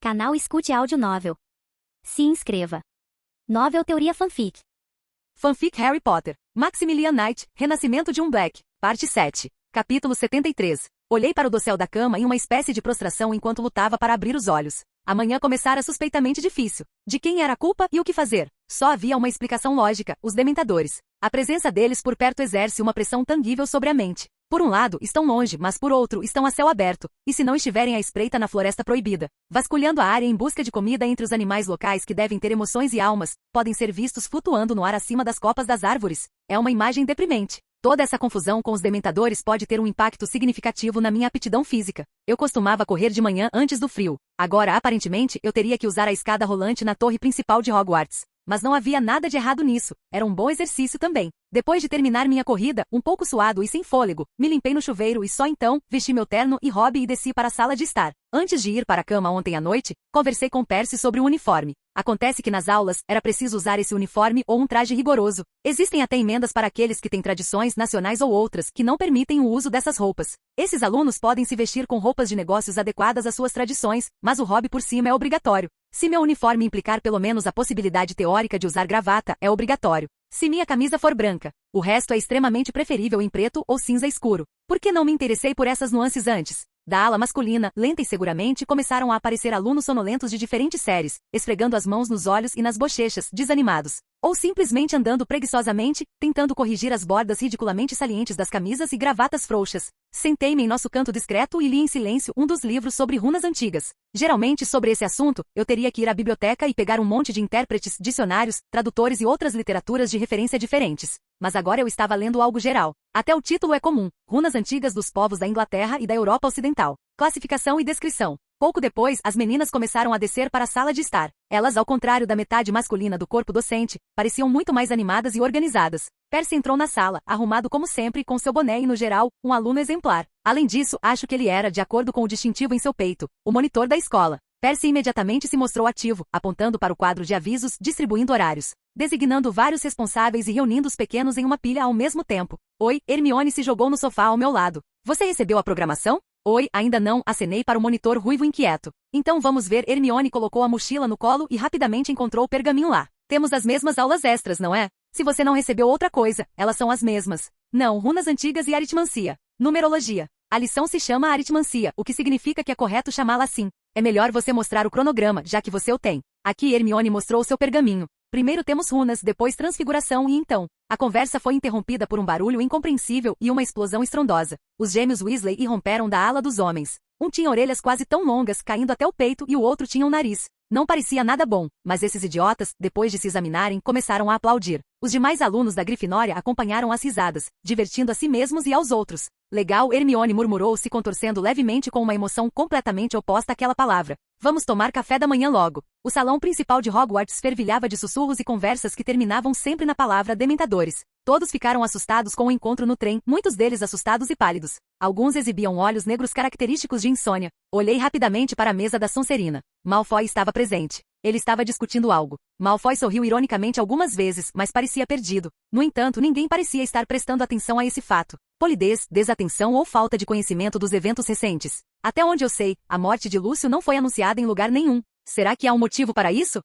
Canal Escute Áudio Novel. Se inscreva. Novel Teoria Fanfic. Fanfic Harry Potter, Maximilian Knight, Renascimento de um Black, Parte 7, Capítulo 73. Olhei para o dossel da cama em uma espécie de prostração enquanto lutava para abrir os olhos. A manhã começara suspeitamente difícil. De quem era a culpa e o que fazer? Só havia uma explicação lógica: os dementadores. A presença deles por perto exerce uma pressão tangível sobre a mente. Por um lado, estão longe, mas por outro, estão a céu aberto, e se não estiverem à espreita na floresta proibida, vasculhando a área em busca de comida entre os animais locais que devem ter emoções e almas, podem ser vistos flutuando no ar acima das copas das árvores. É uma imagem deprimente. Toda essa confusão com os dementadores pode ter um impacto significativo na minha aptidão física. Eu costumava correr de manhã antes do frio. Agora, aparentemente, eu teria que usar a escada rolante na torre principal de Hogwarts. Mas não havia nada de errado nisso. Era um bom exercício também. Depois de terminar minha corrida, um pouco suado e sem fôlego, me limpei no chuveiro e só então, vesti meu terno e hobby e desci para a sala de estar. Antes de ir para a cama ontem à noite, conversei com Percy sobre o uniforme. Acontece que nas aulas, era preciso usar esse uniforme ou um traje rigoroso. Existem até emendas para aqueles que têm tradições nacionais ou outras que não permitem o uso dessas roupas. Esses alunos podem se vestir com roupas de negócios adequadas às suas tradições, mas o hobby por cima é obrigatório. Se meu uniforme implicar pelo menos a possibilidade teórica de usar gravata, é obrigatório. Se minha camisa for branca, o resto é extremamente preferível em preto ou cinza escuro. Por que não me interessei por essas nuances antes? Da ala masculina, lenta e seguramente, começaram a aparecer alunos sonolentos de diferentes séries, esfregando as mãos nos olhos e nas bochechas, desanimados. Ou simplesmente andando preguiçosamente, tentando corrigir as bordas ridiculamente salientes das camisas e gravatas frouxas. Sentei-me em nosso canto discreto e li em silêncio um dos livros sobre runas antigas. Geralmente, sobre esse assunto, eu teria que ir à biblioteca e pegar um monte de intérpretes, dicionários, tradutores e outras literaturas de referência diferentes. Mas agora eu estava lendo algo geral. Até o título é comum: Runas Antigas dos Povos da Inglaterra e da Europa Ocidental. Classificação e descrição. Pouco depois, as meninas começaram a descer para a sala de estar. Elas, ao contrário da metade masculina do corpo docente, pareciam muito mais animadas e organizadas. Percy entrou na sala, arrumado como sempre, com seu boné e, no geral, um aluno exemplar. Além disso, acho que ele era, de acordo com o distintivo em seu peito, o monitor da escola. Percy imediatamente se mostrou ativo, apontando para o quadro de avisos, distribuindo horários, designando vários responsáveis e reunindo os pequenos em uma pilha ao mesmo tempo. Oi, Hermione se jogou no sofá ao meu lado. Você recebeu a programação? Oi, ainda não, acenei para o monitor ruivo inquieto. Então vamos ver. Hermione colocou a mochila no colo e rapidamente encontrou o pergaminho lá. Temos as mesmas aulas extras, não é? Se você não recebeu outra coisa, elas são as mesmas. Não, runas antigas e aritmancia. Numerologia. A lição se chama aritmancia, o que significa que é correto chamá-la assim. É melhor você mostrar o cronograma, já que você o tem. Aqui Hermione mostrou o seu pergaminho. Primeiro temos runas, depois transfiguração e então. A conversa foi interrompida por um barulho incompreensível e uma explosão estrondosa. Os gêmeos Weasley irromperam da ala dos homens. Um tinha orelhas quase tão longas, caindo até o peito, e o outro tinha um nariz. Não parecia nada bom, mas esses idiotas, depois de se examinarem, começaram a aplaudir. Os demais alunos da Grifinória acompanharam as risadas, divertindo a si mesmos e aos outros. Legal, Hermione murmurou, se contorcendo levemente com uma emoção completamente oposta àquela palavra. Vamos tomar café da manhã logo. O salão principal de Hogwarts fervilhava de sussurros e conversas que terminavam sempre na palavra dementadores. Todos ficaram assustados com o encontro no trem, muitos deles assustados e pálidos. Alguns exibiam olhos negros característicos de insônia. Olhei rapidamente para a mesa da Sonserina. Malfoy estava presente. Ele estava discutindo algo. Malfoy sorriu ironicamente algumas vezes, mas parecia perdido. No entanto, ninguém parecia estar prestando atenção a esse fato. Polidez, desatenção ou falta de conhecimento dos eventos recentes. Até onde eu sei, a morte de Lúcio não foi anunciada em lugar nenhum. Será que há um motivo para isso?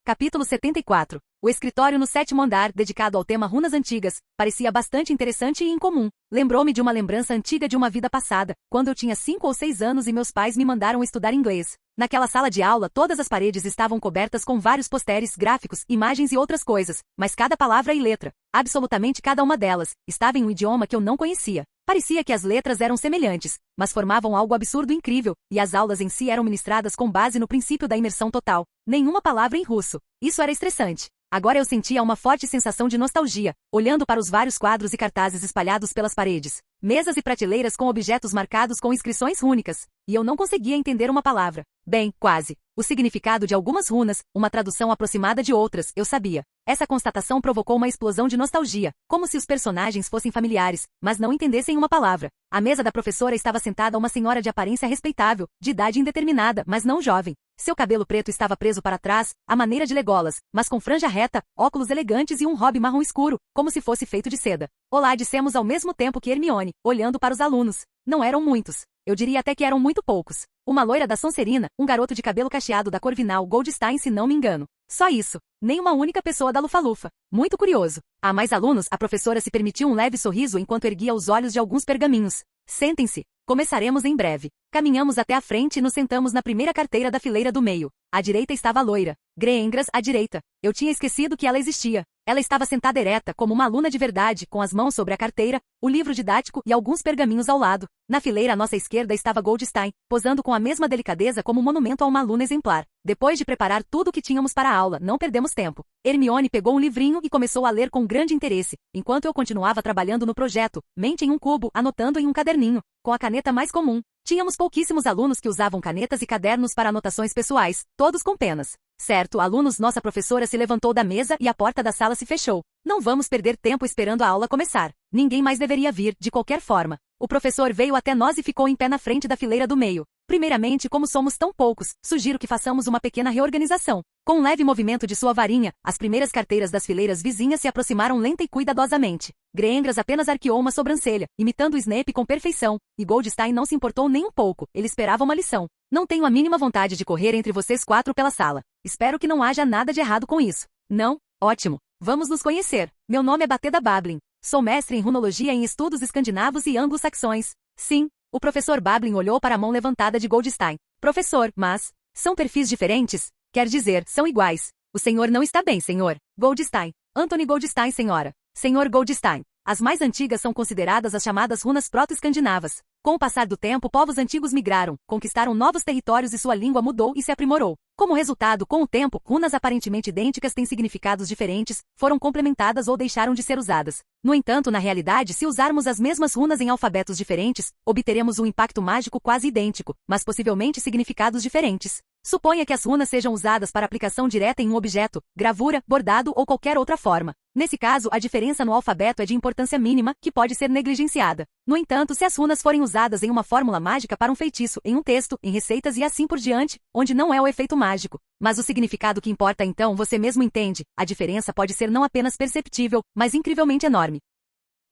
Capítulo 74. O escritório no 7º andar, dedicado ao tema runas antigas, parecia bastante interessante e incomum. Lembrou-me de uma lembrança antiga de uma vida passada, quando eu tinha 5 ou 6 anos e meus pais me mandaram estudar inglês. Naquela sala de aula, todas as paredes estavam cobertas com vários posteres, gráficos, imagens e outras coisas, mas cada palavra e letra, absolutamente cada uma delas, estava em um idioma que eu não conhecia. Parecia que as letras eram semelhantes, mas formavam algo absurdo e incrível, e as aulas em si eram ministradas com base no princípio da imersão total. Nenhuma palavra em russo. Isso era estressante. Agora eu sentia uma forte sensação de nostalgia, olhando para os vários quadros e cartazes espalhados pelas paredes, mesas e prateleiras com objetos marcados com inscrições rúnicas, e eu não conseguia entender uma palavra. Bem, quase. O significado de algumas runas, uma tradução aproximada de outras, eu sabia. Essa constatação provocou uma explosão de nostalgia, como se os personagens fossem familiares, mas não entendessem uma palavra. À mesa da professora estava sentada uma senhora de aparência respeitável, de idade indeterminada, mas não jovem. Seu cabelo preto estava preso para trás, à maneira de Legolas, mas com franja reta, óculos elegantes e um hobby marrom escuro, como se fosse feito de seda. Olá, dissemos ao mesmo tempo que Hermione, olhando para os alunos. Não eram muitos. Eu diria até que eram muito poucos. Uma loira da Sonserina, um garoto de cabelo cacheado da Corvinal Goldstein se não me engano. Só isso. Nem uma única pessoa da Lufa-Lufa. Muito curioso. Há mais alunos, a professora se permitiu um leve sorriso enquanto erguia os olhos de alguns pergaminhos. Sentem-se. Começaremos em breve. Caminhamos até a frente e nos sentamos na primeira carteira da fileira do meio. À direita estava a loira. Greengras à direita. Eu tinha esquecido que ela existia. Ela estava sentada ereta, como uma aluna de verdade, com as mãos sobre a carteira, o livro didático e alguns pergaminhos ao lado. Na fileira à nossa esquerda estava Goldstein, posando com a mesma delicadeza como um monumento a uma aluna exemplar. Depois de preparar tudo o que tínhamos para a aula, não perdemos tempo. Hermione pegou um livrinho e começou a ler com grande interesse, enquanto eu continuava trabalhando no projeto, mente em um cubo, anotando em um caderninho, com a caneta mais comum. Tínhamos pouquíssimos alunos que usavam canetas e cadernos para anotações pessoais, todos com penas. Certo, alunos, nossa professora se levantou da mesa e a porta da sala se fechou. Não vamos perder tempo esperando a aula começar. Ninguém mais deveria vir, de qualquer forma. O professor veio até nós e ficou em pé na frente da fileira do meio. Primeiramente, como somos tão poucos, sugiro que façamos uma pequena reorganização. Com um leve movimento de sua varinha, as primeiras carteiras das fileiras vizinhas se aproximaram lenta e cuidadosamente. Greengras apenas arqueou uma sobrancelha, imitando Snape com perfeição, e Goldstein não se importou nem um pouco, ele esperava uma lição. Não tenho a mínima vontade de correr entre vocês quatro pela sala. Espero que não haja nada de errado com isso. Não? Ótimo. Vamos nos conhecer. Meu nome é Bateda Bablin. Sou mestre em runologia em estudos escandinavos e anglo-saxões. Sim. O professor Bablin olhou para a mão levantada de Goldstein. Professor, mas... são perfis diferentes? Quer dizer, são iguais. O senhor não está bem, senhor. Goldstein. Anthony Goldstein, senhora. Senhor Goldstein. As mais antigas são consideradas as chamadas runas proto-escandinavas. Com o passar do tempo, povos antigos migraram, conquistaram novos territórios e sua língua mudou e se aprimorou. Como resultado, com o tempo, runas aparentemente idênticas têm significados diferentes, foram complementadas ou deixaram de ser usadas. No entanto, na realidade, se usarmos as mesmas runas em alfabetos diferentes, obteremos um impacto mágico quase idêntico, mas possivelmente significados diferentes. Suponha que as runas sejam usadas para aplicação direta em um objeto, gravura, bordado ou qualquer outra forma. Nesse caso, a diferença no alfabeto é de importância mínima, que pode ser negligenciada. No entanto, se as runas forem usadas em uma fórmula mágica para um feitiço, em um texto, em receitas e assim por diante, onde não é o efeito mágico, mas o significado que importa então você mesmo entende, a diferença pode ser não apenas perceptível, mas incrivelmente enorme.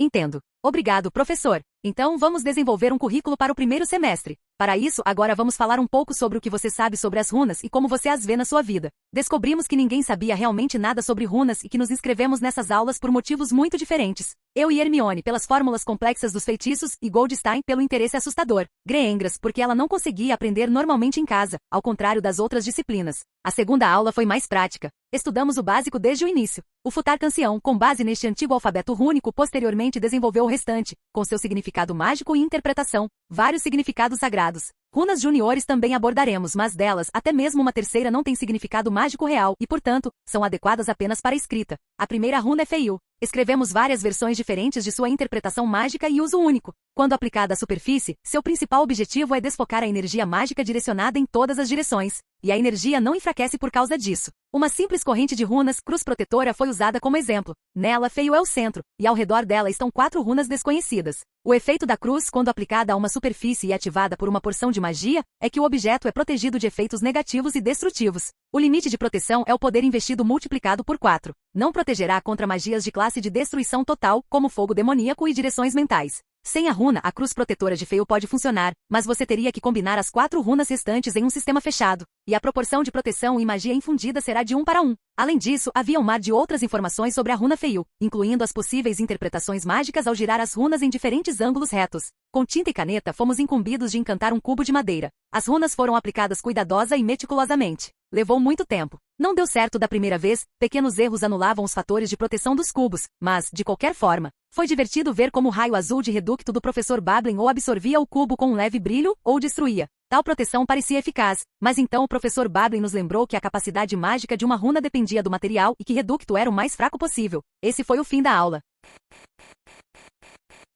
Entendo. Obrigado, professor. Então vamos desenvolver um currículo para o primeiro semestre. Para isso, agora vamos falar um pouco sobre o que você sabe sobre as runas e como você as vê na sua vida. Descobrimos que ninguém sabia realmente nada sobre runas e que nos inscrevemos nessas aulas por motivos muito diferentes. Eu e Hermione pelas fórmulas complexas dos feitiços e Goldstein pelo interesse assustador. Greengras porque ela não conseguia aprender normalmente em casa, ao contrário das outras disciplinas. A segunda aula foi mais prática. Estudamos o básico desde o início. O Futar-Cancião, com base neste antigo alfabeto rúnico, posteriormente desenvolveu o restante, com seu significado mágico e interpretação, vários significados sagrados. Runas juniores também abordaremos, mas delas, até mesmo uma terceira não tem significado mágico real e, portanto, são adequadas apenas para a escrita. A primeira runa é Feiu. Escrevemos várias versões diferentes de sua interpretação mágica e uso único. Quando aplicada à superfície, seu principal objetivo é desfocar a energia mágica direcionada em todas as direções. E a energia não enfraquece por causa disso. Uma simples corrente de runas, cruz protetora, foi usada como exemplo. Nela, Feiu é o centro, e ao redor dela estão 4 runas desconhecidas. O efeito da cruz, quando aplicada a uma superfície e ativada por uma porção de magia, é que o objeto é protegido de efeitos negativos e destrutivos. O limite de proteção é o poder investido multiplicado por 4. Não protegerá contra magias de classe de destruição total, como fogo demoníaco e direções mentais. Sem a runa, a cruz protetora de Feiu pode funcionar, mas você teria que combinar as 4 runas restantes em um sistema fechado, e a proporção de proteção e magia infundida será de 1 para 1. Além disso, havia um mar de outras informações sobre a runa Feiu, incluindo as possíveis interpretações mágicas ao girar as runas em diferentes ângulos retos. Com tinta e caneta, fomos incumbidos de encantar um cubo de madeira. As runas foram aplicadas cuidadosa e meticulosamente. Levou muito tempo. Não deu certo da primeira vez, pequenos erros anulavam os fatores de proteção dos cubos, mas, de qualquer forma, foi divertido ver como o raio azul de reducto do professor Bablin ou absorvia o cubo com um leve brilho, ou destruía. Tal proteção parecia eficaz, mas então o professor Bablin nos lembrou que a capacidade mágica de uma runa dependia do material e que reducto era o mais fraco possível. Esse foi o fim da aula.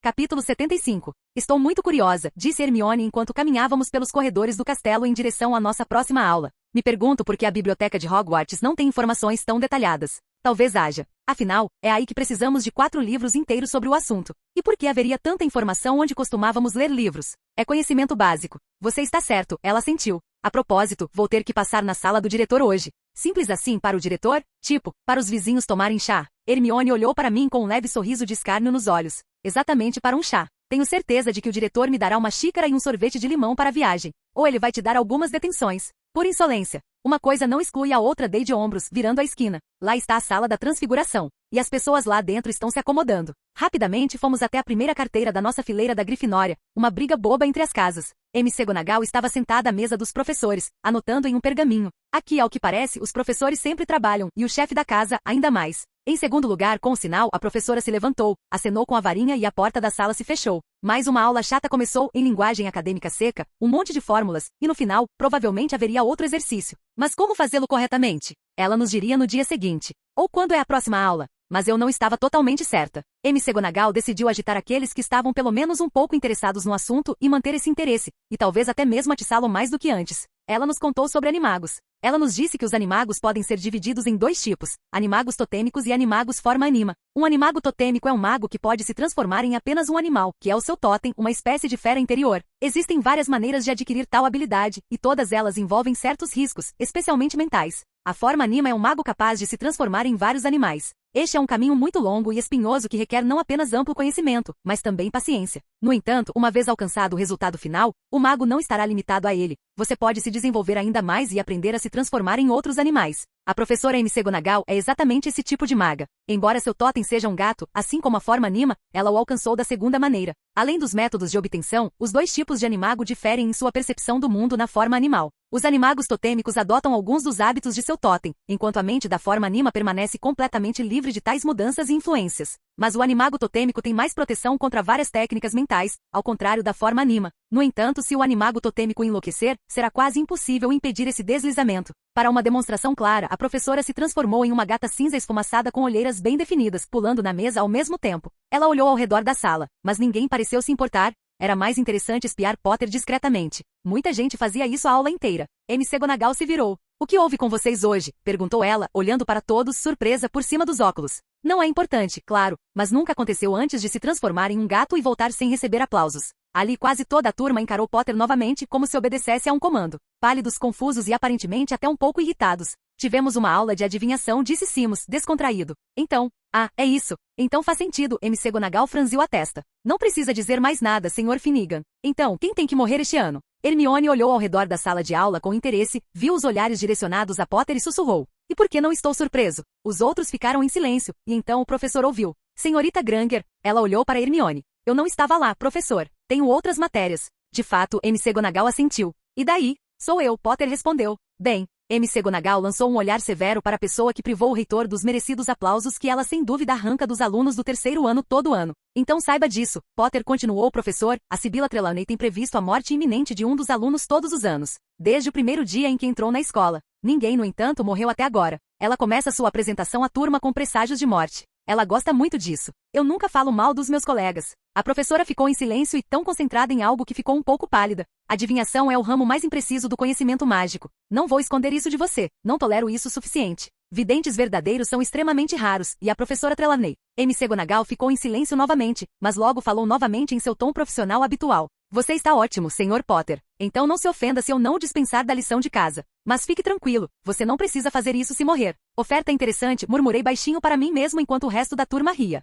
Capítulo 75. Estou muito curiosa, disse Hermione enquanto caminhávamos pelos corredores do castelo em direção à nossa próxima aula. Me pergunto por que a biblioteca de Hogwarts não tem informações tão detalhadas. Talvez haja. Afinal, é aí que precisamos de 4 livros inteiros sobre o assunto. E por que haveria tanta informação onde costumávamos ler livros? É conhecimento básico. Você está certo, ela sentiu. A propósito, vou ter que passar na sala do diretor hoje. Simples assim para o diretor? Tipo, para os vizinhos tomarem chá. Hermione olhou para mim com um leve sorriso de escárnio nos olhos. Exatamente para um chá. Tenho certeza de que o diretor me dará uma xícara e um sorvete de limão para a viagem. Ou ele vai te dar algumas detenções. Por insolência. Uma coisa não exclui a outra. Dei de ombros, virando a esquina. Lá está a sala da transfiguração. E as pessoas lá dentro estão se acomodando. Rapidamente fomos até a primeira carteira da nossa fileira da Grifinória, uma briga boba entre as casas. McGonagall estava sentada à mesa dos professores, anotando em um pergaminho. Aqui, ao que parece, os professores sempre trabalham, e o chefe da casa, ainda mais. Em segundo lugar, com o sinal, a professora se levantou, acenou com a varinha e a porta da sala se fechou. Mais uma aula chata começou, em linguagem acadêmica seca, um monte de fórmulas, e no final, provavelmente haveria outro exercício. Mas como fazê-lo corretamente? Ela nos diria no dia seguinte. Ou quando é a próxima aula? Mas eu não estava totalmente certa. McGonagall decidiu agitar aqueles que estavam pelo menos um pouco interessados no assunto e manter esse interesse, e talvez até mesmo atiçá-lo mais do que antes. Ela nos contou sobre animagos. Ela nos disse que os animagos podem ser divididos em dois tipos, animagos totêmicos e animagos forma anima. Um animago totêmico é um mago que pode se transformar em apenas um animal, que é o seu totem, uma espécie de fera interior. Existem várias maneiras de adquirir tal habilidade, e todas elas envolvem certos riscos, especialmente mentais. A forma anima é um mago capaz de se transformar em vários animais. Este é um caminho muito longo e espinhoso que requer não apenas amplo conhecimento, mas também paciência. No entanto, uma vez alcançado o resultado final, o mago não estará limitado a ele. Você pode se desenvolver ainda mais e aprender a se transformar em outros animais. A professora McGonagall é exatamente esse tipo de maga. Embora seu totem seja um gato, assim como a forma anima, ela o alcançou da segunda maneira. Além dos métodos de obtenção, os dois tipos de animago diferem em sua percepção do mundo na forma animal. Os animagos totêmicos adotam alguns dos hábitos de seu totem, enquanto a mente da forma anima permanece completamente livre de tais mudanças e influências. Mas o animago totêmico tem mais proteção contra várias técnicas mentais, ao contrário da forma anima. No entanto, se o animago totêmico enlouquecer, será quase impossível impedir esse deslizamento. Para uma demonstração clara, a professora se transformou em uma gata cinza esfumaçada com olheiras bem definidas, pulando na mesa ao mesmo tempo. Ela olhou ao redor da sala, mas ninguém pareceu se importar. Era mais interessante espiar Potter discretamente. Muita gente fazia isso a aula inteira. McGonagall se virou. O que houve com vocês hoje? Perguntou ela, olhando para todos, surpresa por cima dos óculos. Não é importante, claro, mas nunca aconteceu antes de se transformar em um gato e voltar sem receber aplausos. Ali quase toda a turma encarou Potter novamente como se obedecesse a um comando. Pálidos, confusos e aparentemente até um pouco irritados. Tivemos uma aula de adivinhação, disse Seamus, descontraído. Então, é isso. Então faz sentido, McGonagall franziu a testa. Não precisa dizer mais nada, Sr. Finnegan. Então, quem tem que morrer este ano? Hermione olhou ao redor da sala de aula com interesse, viu os olhares direcionados a Potter e sussurrou. E por que não estou surpreso? Os outros ficaram em silêncio, e então o professor ouviu. Senhorita Granger, ela olhou para Hermione. Eu não estava lá, professor. Tenho outras matérias. De fato, McGonagall assentiu. E daí? Sou eu, Potter respondeu. Bem, McGonagall lançou um olhar severo para a pessoa que privou o reitor dos merecidos aplausos que ela sem dúvida arranca dos alunos do terceiro ano todo ano. Então saiba disso, Potter continuou o professor, a Sibylla Trelawney tem previsto a morte iminente de um dos alunos todos os anos. Desde o primeiro dia em que entrou na escola. Ninguém, no entanto, morreu até agora. Ela começa sua apresentação à turma com presságios de morte. Ela gosta muito disso. Eu nunca falo mal dos meus colegas. A professora ficou em silêncio e tão concentrada em algo que ficou um pouco pálida. Adivinhação é o ramo mais impreciso do conhecimento mágico. Não vou esconder isso de você. Não tolero isso o suficiente. Videntes verdadeiros são extremamente raros, e a professora Trelawney. McGonagall ficou em silêncio novamente, mas logo falou novamente em seu tom profissional habitual. Você está ótimo, Sr. Potter. Então não se ofenda se eu não o dispensar da lição de casa. Mas fique tranquilo, você não precisa fazer isso se morrer. Oferta interessante, murmurei baixinho para mim mesmo enquanto o resto da turma ria.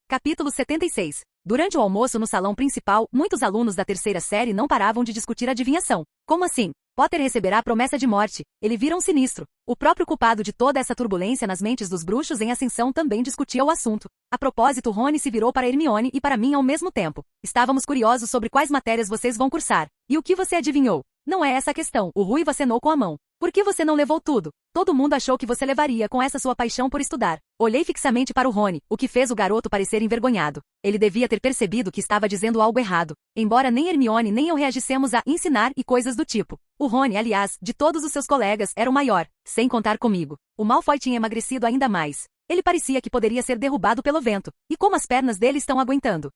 Capítulo 76. Durante o almoço no salão principal, muitos alunos da terceira série não paravam de discutir adivinhação. Como assim? Potter receberá a promessa de morte. Ele vira um sinistro. O próprio culpado de toda essa turbulência nas mentes dos bruxos em ascensão também discutia o assunto. A propósito, Rony se virou para Hermione e para mim ao mesmo tempo. Estávamos curiosos sobre quais matérias vocês vão cursar. E o que você adivinhou? Não é essa a questão. O Ruivo acenou com a mão. Por que você não levou tudo? Todo mundo achou que você levaria com essa sua paixão por estudar. Olhei fixamente para o Rony, o que fez o garoto parecer envergonhado. Ele devia ter percebido que estava dizendo algo errado. Embora nem Hermione nem eu reagissemos a ensinar e coisas do tipo. O Rony, aliás, de todos os seus colegas, era o maior, sem contar comigo. O Malfoy tinha emagrecido ainda mais. Ele parecia que poderia ser derrubado pelo vento. E como as pernas dele estão aguentando?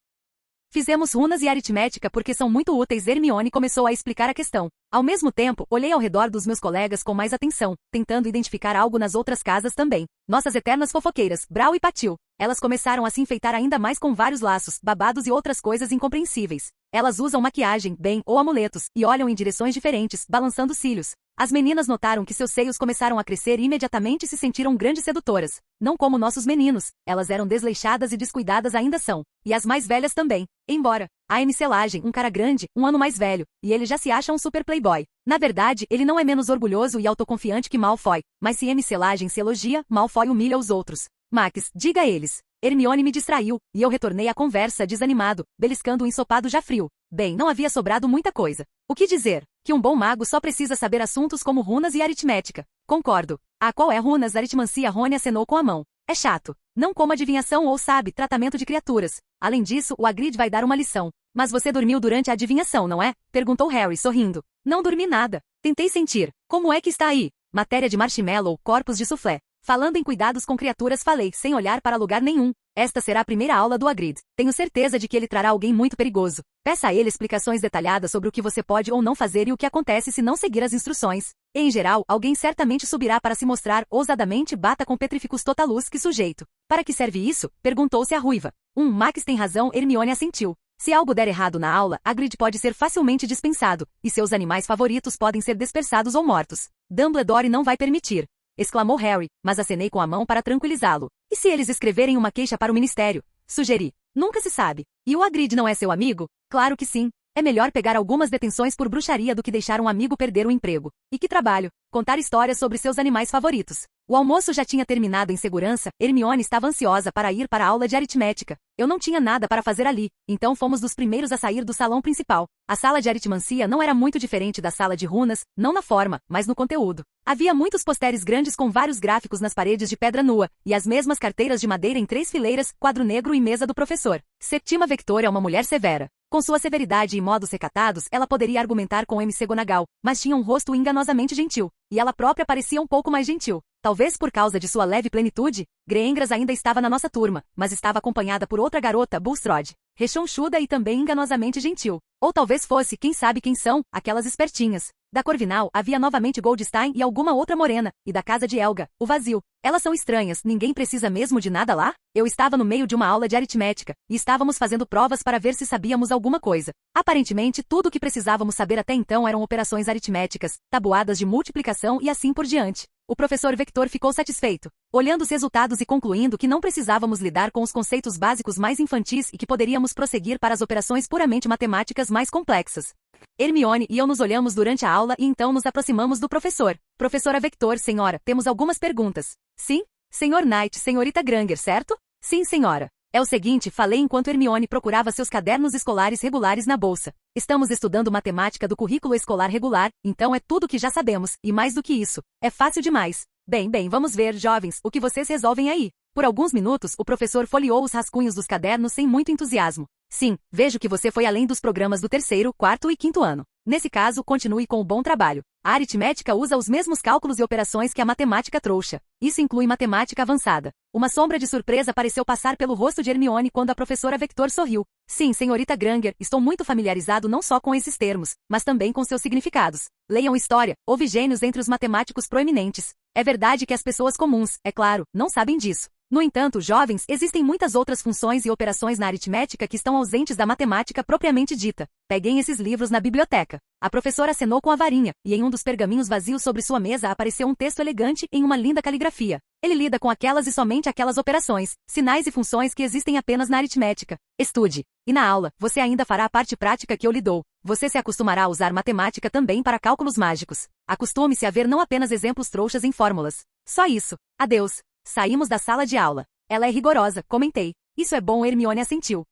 Fizemos runas e aritmética porque são muito úteis. Hermione começou a explicar a questão. Ao mesmo tempo, olhei ao redor dos meus colegas com mais atenção, tentando identificar algo nas outras casas também. Nossas eternas fofoqueiras, Brau e Patil. Elas começaram a se enfeitar ainda mais com vários laços, babados e outras coisas incompreensíveis. Elas usam maquiagem, bem, ou amuletos, e olham em direções diferentes, balançando cílios. As meninas notaram que seus seios começaram a crescer e imediatamente se sentiram grandes sedutoras. Não como nossos meninos, elas eram desleixadas e descuidadas ainda são. E as mais velhas também. Embora a M. Selagem, um cara grande, um ano mais velho, e ele já se acha um super playboy. Na verdade, ele não é menos orgulhoso e autoconfiante que Malfoy, mas se M. Selagem se elogia, Malfoy humilha os outros. Max, diga a eles. Hermione me distraiu, e eu retornei à conversa desanimado, beliscando o ensopado já frio. Bem, não havia sobrado muita coisa. O que dizer? Que um bom mago só precisa saber assuntos como runas e aritmética. Concordo. Ah, qual é runas? Aritmancia? Rony acenou com a mão. É chato. Não como adivinhação ou sabe, tratamento de criaturas. Além disso, o Hagrid vai dar uma lição. Mas você dormiu durante a adivinhação, não é? Perguntou Harry, sorrindo. Não dormi nada. Tentei sentir. Como é que está aí? Matéria de marshmallow, corpos de soufflé. Falando em cuidados com criaturas, falei, sem olhar para lugar nenhum. Esta será a primeira aula do Hagrid. Tenho certeza de que ele trará alguém muito perigoso. Peça a ele explicações detalhadas sobre o que você pode ou não fazer e o que acontece se não seguir as instruções. E, em geral, alguém certamente subirá para se mostrar ousadamente bata com Petrificus Totalus, que sujeito. Para que serve isso? Perguntou-se a ruiva. Max tem razão, Hermione assentiu. Se algo der errado na aula, Hagrid pode ser facilmente dispensado, e seus animais favoritos podem ser dispersados ou mortos. Dumbledore não vai permitir. Exclamou Harry, mas acenei com a mão para tranquilizá-lo. E se eles escreverem uma queixa para o ministério? Sugeri. Nunca se sabe. E o Hagrid não é seu amigo? Claro que sim. É melhor pegar algumas detenções por bruxaria do que deixar um amigo perder o emprego. E que trabalho! Contar histórias sobre seus animais favoritos. O almoço já tinha terminado em segurança, Hermione estava ansiosa para ir para a aula de aritmética. Eu não tinha nada para fazer ali, então fomos dos primeiros a sair do salão principal. A sala de aritmancia não era muito diferente da sala de runas, não na forma, mas no conteúdo. Havia muitos posteres grandes com vários gráficos nas paredes de pedra nua, e as mesmas carteiras de madeira em 3 fileiras, quadro negro e mesa do professor. Septima Vector é uma mulher severa. Com sua severidade e modos recatados, ela poderia argumentar com McGonagall, mas tinha um rosto enganosamente gentil, e ela própria parecia um pouco mais gentil. Talvez por causa de sua leve plenitude, Greengras ainda estava na nossa turma, mas estava acompanhada por outra garota, Bulstrode, rechonchuda e também enganosamente gentil. Ou talvez fosse, quem sabe quem são, aquelas espertinhas. Da Corvinal havia novamente Goldstein e alguma outra morena, e da casa de Helga, o vazio. Elas são estranhas, ninguém precisa mesmo de nada lá? Eu estava no meio de uma aula de aritmética, e estávamos fazendo provas para ver se sabíamos alguma coisa. Aparentemente, tudo o que precisávamos saber até então eram operações aritméticas, tabuadas de multiplicação e assim por diante. O professor Vector ficou satisfeito, olhando os resultados e concluindo que não precisávamos lidar com os conceitos básicos mais infantis e que poderíamos prosseguir para as operações puramente matemáticas mais complexas. Hermione e eu nos olhamos durante a aula e então nos aproximamos do professor. Professora Vector, senhora, temos algumas perguntas. Sim? Senhor Knight, senhorita Granger, certo? Sim, senhora. É o seguinte, falei enquanto Hermione procurava seus cadernos escolares regulares na bolsa. Estamos estudando matemática do currículo escolar regular, então é tudo que já sabemos, e mais do que isso, é fácil demais. Bem, vamos ver, jovens, o que vocês resolvem aí. Por alguns minutos, o professor folheou os rascunhos dos cadernos sem muito entusiasmo. Sim, vejo que você foi além dos programas do 3º, 4º e 5º ano. Nesse caso, continue com o bom trabalho. A aritmética usa os mesmos cálculos e operações que a matemática trouxa. Isso inclui matemática avançada. Uma sombra de surpresa pareceu passar pelo rosto de Hermione quando a professora Vector sorriu. Sim, senhorita Granger, estou muito familiarizado não só com esses termos, mas também com seus significados. Leiam história, houve gênios entre os matemáticos proeminentes. É verdade que as pessoas comuns, é claro, não sabem disso. No entanto, jovens, existem muitas outras funções e operações na aritmética que estão ausentes da matemática propriamente dita. Peguem esses livros na biblioteca. A professora acenou com a varinha, e em um dos pergaminhos vazios sobre sua mesa apareceu um texto elegante em uma linda caligrafia. Ele lida com aquelas e somente aquelas operações, sinais e funções que existem apenas na aritmética. Estude. E na aula, você ainda fará a parte prática que eu lhe dou. Você se acostumará a usar matemática também para cálculos mágicos. Acostume-se a ver não apenas exemplos trouxas em fórmulas. Só isso. Adeus. Saímos da sala de aula. Ela é rigorosa, comentei. Isso é bom, Hermione assentiu.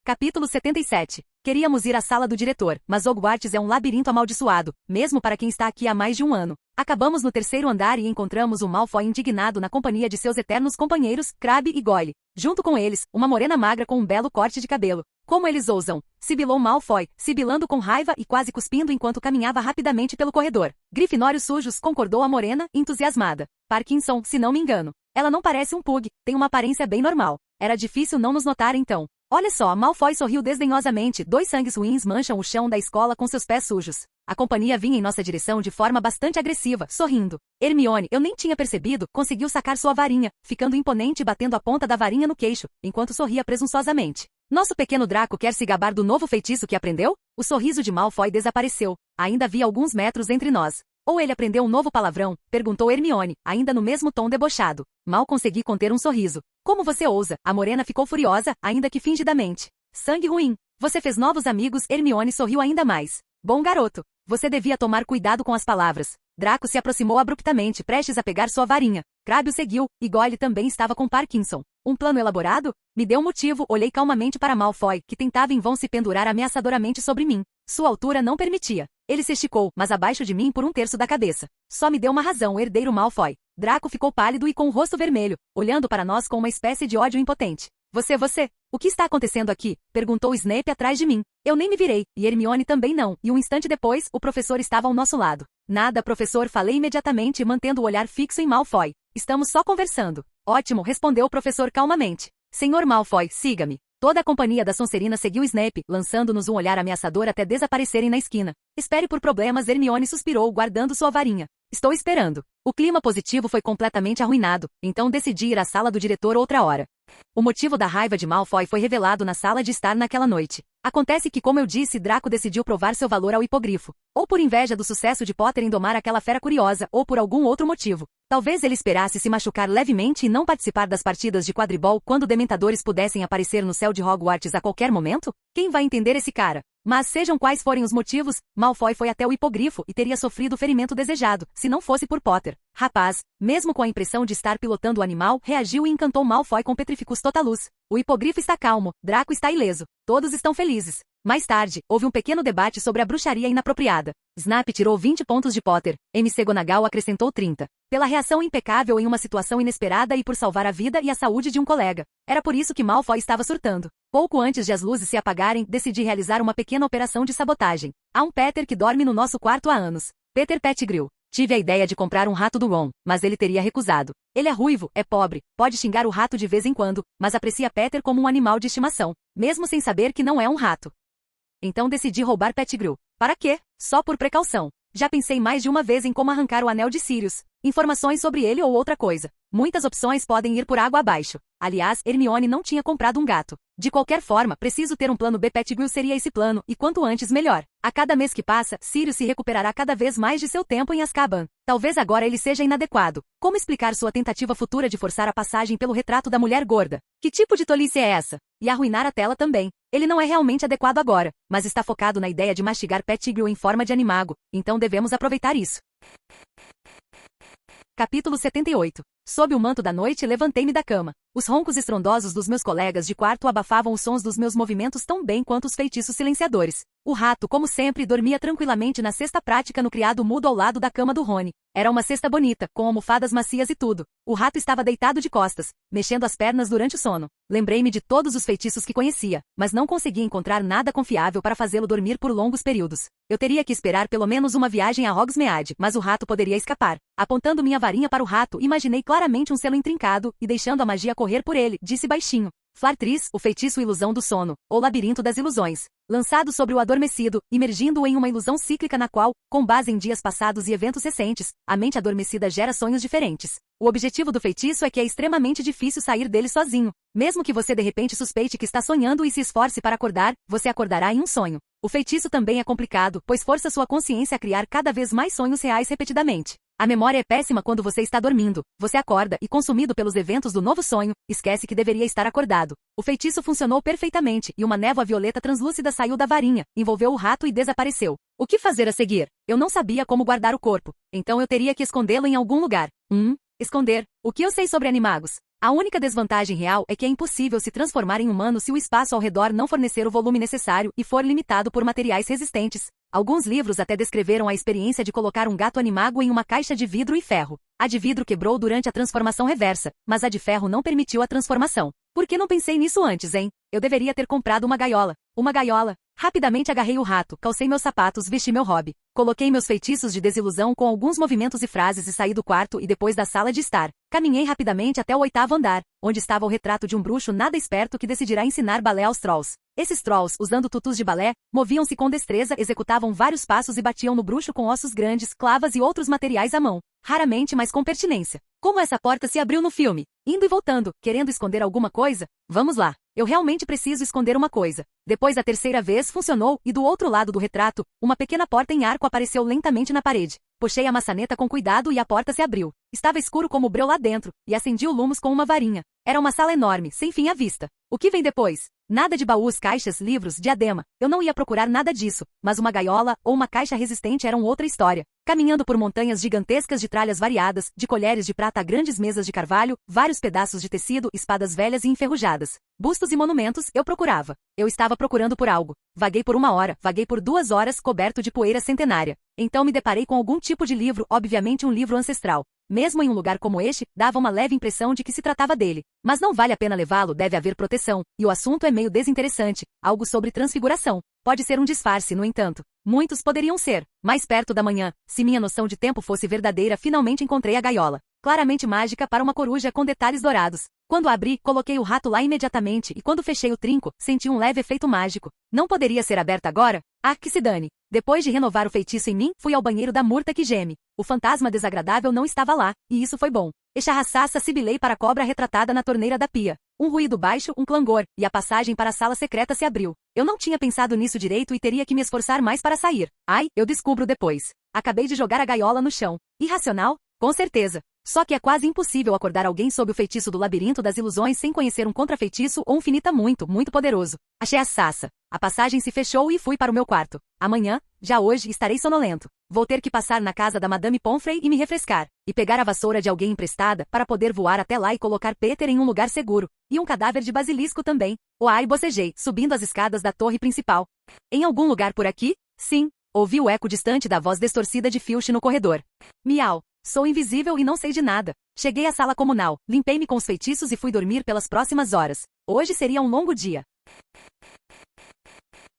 Capítulo 77. Queríamos ir à sala do diretor, mas Hogwarts é um labirinto amaldiçoado, mesmo para quem está aqui há mais de um ano. Acabamos no 3º andar e encontramos o Malfoy indignado na companhia de seus eternos companheiros, Crabbe e Goyle. Junto com eles, uma morena magra com um belo corte de cabelo. Como eles ousam? Sibilou Malfoy, sibilando com raiva e quase cuspindo enquanto caminhava rapidamente pelo corredor. Grifinórios sujos, concordou a morena, entusiasmada. Parkinson, se não me engano. Ela não parece um pug, tem uma aparência bem normal. Era difícil não nos notar então. Olha só, Malfoy sorriu desdenhosamente. 2 sangues ruins mancham o chão da escola com seus pés sujos. A companhia vinha em nossa direção de forma bastante agressiva, sorrindo. Hermione, eu nem tinha percebido, conseguiu sacar sua varinha, ficando imponente e batendo a ponta da varinha no queixo, enquanto sorria presunçosamente. Nosso pequeno Draco quer se gabar do novo feitiço que aprendeu? O sorriso de Malfoy desapareceu. Ainda havia alguns metros entre nós. Ou ele aprendeu um novo palavrão? Perguntou Hermione, ainda no mesmo tom debochado. Mal consegui conter um sorriso. Como você ousa? A morena ficou furiosa, ainda que fingidamente. Sangue ruim. Você fez novos amigos? Hermione sorriu ainda mais. Bom garoto. Você devia tomar cuidado com as palavras. Draco se aproximou abruptamente, prestes a pegar sua varinha. Crabbe o seguiu, e Goyle também estava com Parkinson. Um plano elaborado? Me deu um motivo, olhei calmamente para Malfoy, que tentava em vão se pendurar ameaçadoramente sobre mim. Sua altura não permitia. Ele se esticou, mas abaixo de mim por 1/3 da cabeça. Só me deu uma razão, herdeiro Malfoy. Draco ficou pálido e com o rosto vermelho, olhando para nós com uma espécie de ódio impotente. Você. O que está acontecendo aqui? Perguntou Snape atrás de mim. Eu nem me virei, e Hermione também não, e um instante depois, o professor estava ao nosso lado. Nada, professor, falei imediatamente, mantendo o olhar fixo em Malfoy. Estamos só conversando. Ótimo, respondeu o professor calmamente. Senhor Malfoy, siga-me. Toda a companhia da Sonserina seguiu Snape, lançando-nos um olhar ameaçador até desaparecerem na esquina. Espere por problemas, Hermione suspirou, guardando sua varinha. Estou esperando. O clima positivo foi completamente arruinado, então decidi ir à sala do diretor outra hora. O motivo da raiva de Malfoy foi revelado na sala de estar naquela noite. Acontece que, como eu disse, Draco decidiu provar seu valor ao hipogrifo. Ou por inveja do sucesso de Potter em domar aquela fera curiosa, ou por algum outro motivo. Talvez ele esperasse se machucar levemente e não participar das partidas de quadribol quando dementadores pudessem aparecer no céu de Hogwarts a qualquer momento? Quem vai entender esse cara? Mas sejam quais forem os motivos, Malfoy foi até o hipogrifo e teria sofrido o ferimento desejado, se não fosse por Potter. Rapaz, mesmo com a impressão de estar pilotando o animal, reagiu e encantou Malfoy com Petrificus Totalus. O hipogrifo está calmo, Draco está ileso. Todos estão felizes. Mais tarde, houve um pequeno debate sobre a bruxaria inapropriada. Snape tirou 20 pontos de Potter, McGonagall acrescentou 30. Pela reação impecável em uma situação inesperada e por salvar a vida e a saúde de um colega. Era por isso que Malfoy estava surtando. Pouco antes de as luzes se apagarem, decidi realizar uma pequena operação de sabotagem. Há um Peter que dorme no nosso quarto há anos. Peter Pettigrew. Tive a ideia de comprar um rato do Ron, mas ele teria recusado. Ele é ruivo, é pobre, pode xingar o rato de vez em quando, mas aprecia Peter como um animal de estimação, mesmo sem saber que não é um rato. Então decidi roubar Pettigrew. Para quê? Só por precaução. Já pensei mais de uma vez em como arrancar o anel de Sirius. Informações sobre ele ou outra coisa. Muitas opções podem ir por água abaixo. Aliás, Hermione não tinha comprado um gato. De qualquer forma, preciso ter um plano B. Pettigrew seria esse plano, e quanto antes melhor. A cada mês que passa, Sirius se recuperará cada vez mais de seu tempo em Azkaban. Talvez agora ele seja inadequado. Como explicar sua tentativa futura de forçar a passagem pelo retrato da mulher gorda? Que tipo de tolice é essa? E arruinar a tela também. Ele não é realmente adequado agora, mas está focado na ideia de mastigar Pettigrew em forma de animago, então devemos aproveitar isso. Capítulo 78. Sob o manto da noite, levantei-me da cama. Os roncos estrondosos dos meus colegas de quarto abafavam os sons dos meus movimentos tão bem quanto os feitiços silenciadores. O rato, como sempre, dormia tranquilamente na cesta prática no criado mudo ao lado da cama do Rony. Era uma cesta bonita, com almofadas macias e tudo. O rato estava deitado de costas, mexendo as pernas durante o sono. Lembrei-me de todos os feitiços que conhecia, mas não conseguia encontrar nada confiável para fazê-lo dormir por longos períodos. Eu teria que esperar pelo menos uma viagem a Hogsmeade, mas o rato poderia escapar. Apontando minha varinha para o rato, imaginei claramente um selo intrincado, e deixando a magia correr por ele, disse baixinho. Flartris, o feitiço ilusão do sono, ou labirinto das ilusões. Lançado sobre o adormecido, imergindo-o em uma ilusão cíclica na qual, com base em dias passados e eventos recentes, a mente adormecida gera sonhos diferentes. O objetivo do feitiço é que é extremamente difícil sair dele sozinho. Mesmo que você de repente suspeite que está sonhando e se esforce para acordar, você acordará em um sonho. O feitiço também é complicado, pois força sua consciência a criar cada vez mais sonhos reais repetidamente. A memória é péssima quando você está dormindo. Você acorda e, consumido pelos eventos do novo sonho, esquece que deveria estar acordado. O feitiço funcionou perfeitamente e uma névoa violeta translúcida saiu da varinha, envolveu o rato e desapareceu. O que fazer a seguir? Eu não sabia como guardar o corpo, então eu teria que escondê-lo em algum lugar. Esconder. O que eu sei sobre animagos? A única desvantagem real é que é impossível se transformar em humano se o espaço ao redor não fornecer o volume necessário e for limitado por materiais resistentes. Alguns livros até descreveram a experiência de colocar um gato animago em uma caixa de vidro e ferro. A de vidro quebrou durante a transformação reversa, mas a de ferro não permitiu a transformação. Por que não pensei nisso antes, hein? Eu deveria ter comprado uma gaiola. Uma gaiola. Rapidamente agarrei o rato, calcei meus sapatos, vesti meu hobby. Coloquei meus feitiços de desilusão com alguns movimentos e frases e saí do quarto e depois da sala de estar. Caminhei rapidamente até o 8º andar, onde estava o retrato de um bruxo nada esperto que decidirá ensinar balé aos trolls. Esses trolls, usando tutus de balé, moviam-se com destreza, executavam vários passos e batiam no bruxo com ossos grandes, clavas e outros materiais à mão. Raramente, mas com pertinência. Como essa porta se abriu no filme? Indo e voltando, querendo esconder alguma coisa? Vamos lá. Eu realmente preciso esconder uma coisa. Depois da terceira vez funcionou e do outro lado do retrato, uma pequena porta em arco apareceu lentamente na parede. Puxei a maçaneta com cuidado e a porta se abriu. Estava escuro como breu lá dentro, e acendi o lumos com uma varinha. Era uma sala enorme, sem fim à vista. O que vem depois? Nada de baús, caixas, livros, diadema. Eu não ia procurar nada disso, mas uma gaiola ou uma caixa resistente eram outra história. Caminhando por montanhas gigantescas de tralhas variadas, de colheres de prata a grandes mesas de carvalho, vários pedaços de tecido, espadas velhas e enferrujadas. Bustos e monumentos, eu procurava. Eu estava procurando por algo. Vaguei por 1 hora, vaguei por 2 horas, coberto de poeira centenária. Então me deparei com algum tipo de livro, obviamente um livro ancestral. Mesmo em um lugar como este, dava uma leve impressão de que se tratava dele. Mas não vale a pena levá-lo, deve haver proteção, e o assunto é meio desinteressante, algo sobre transfiguração. Pode ser um disfarce, no entanto. Muitos poderiam ser. Mais perto da manhã, se minha noção de tempo fosse verdadeira, finalmente encontrei a gaiola. Claramente mágica para uma coruja com detalhes dourados. Quando a abri, coloquei o rato lá imediatamente e quando fechei o trinco, senti um leve efeito mágico. Não poderia ser aberta agora? Ah, que se dane. Depois de renovar o feitiço em mim, fui ao banheiro da Murta que geme. O fantasma desagradável não estava lá, e isso foi bom. Echarraçaça sibilei para a cobra retratada na torneira da pia. Um ruído baixo, um clangor, e a passagem para a sala secreta se abriu. Eu não tinha pensado nisso direito e teria que me esforçar mais para sair. Ai, eu descubro depois. Acabei de jogar a gaiola no chão. Irracional? Com certeza. Só que é quase impossível acordar alguém sob o feitiço do labirinto das ilusões sem conhecer um contrafeitiço ou um finita muito, muito poderoso. Achei a sassa. A passagem se fechou e fui para o meu quarto. Amanhã, já hoje, estarei sonolento. Vou ter que passar na casa da Madame Pomfrey e me refrescar. E pegar a vassoura de alguém emprestada para poder voar até lá e colocar Peter em um lugar seguro. E um cadáver de basilisco também. Ai, bocejei, subindo as escadas da torre principal. Em algum lugar por aqui? Sim. Ouvi o eco distante da voz distorcida de Filch no corredor. Miau. Sou invisível e não sei de nada. Cheguei à sala comunal, limpei-me com os feitiços e fui dormir pelas próximas horas. Hoje seria um longo dia.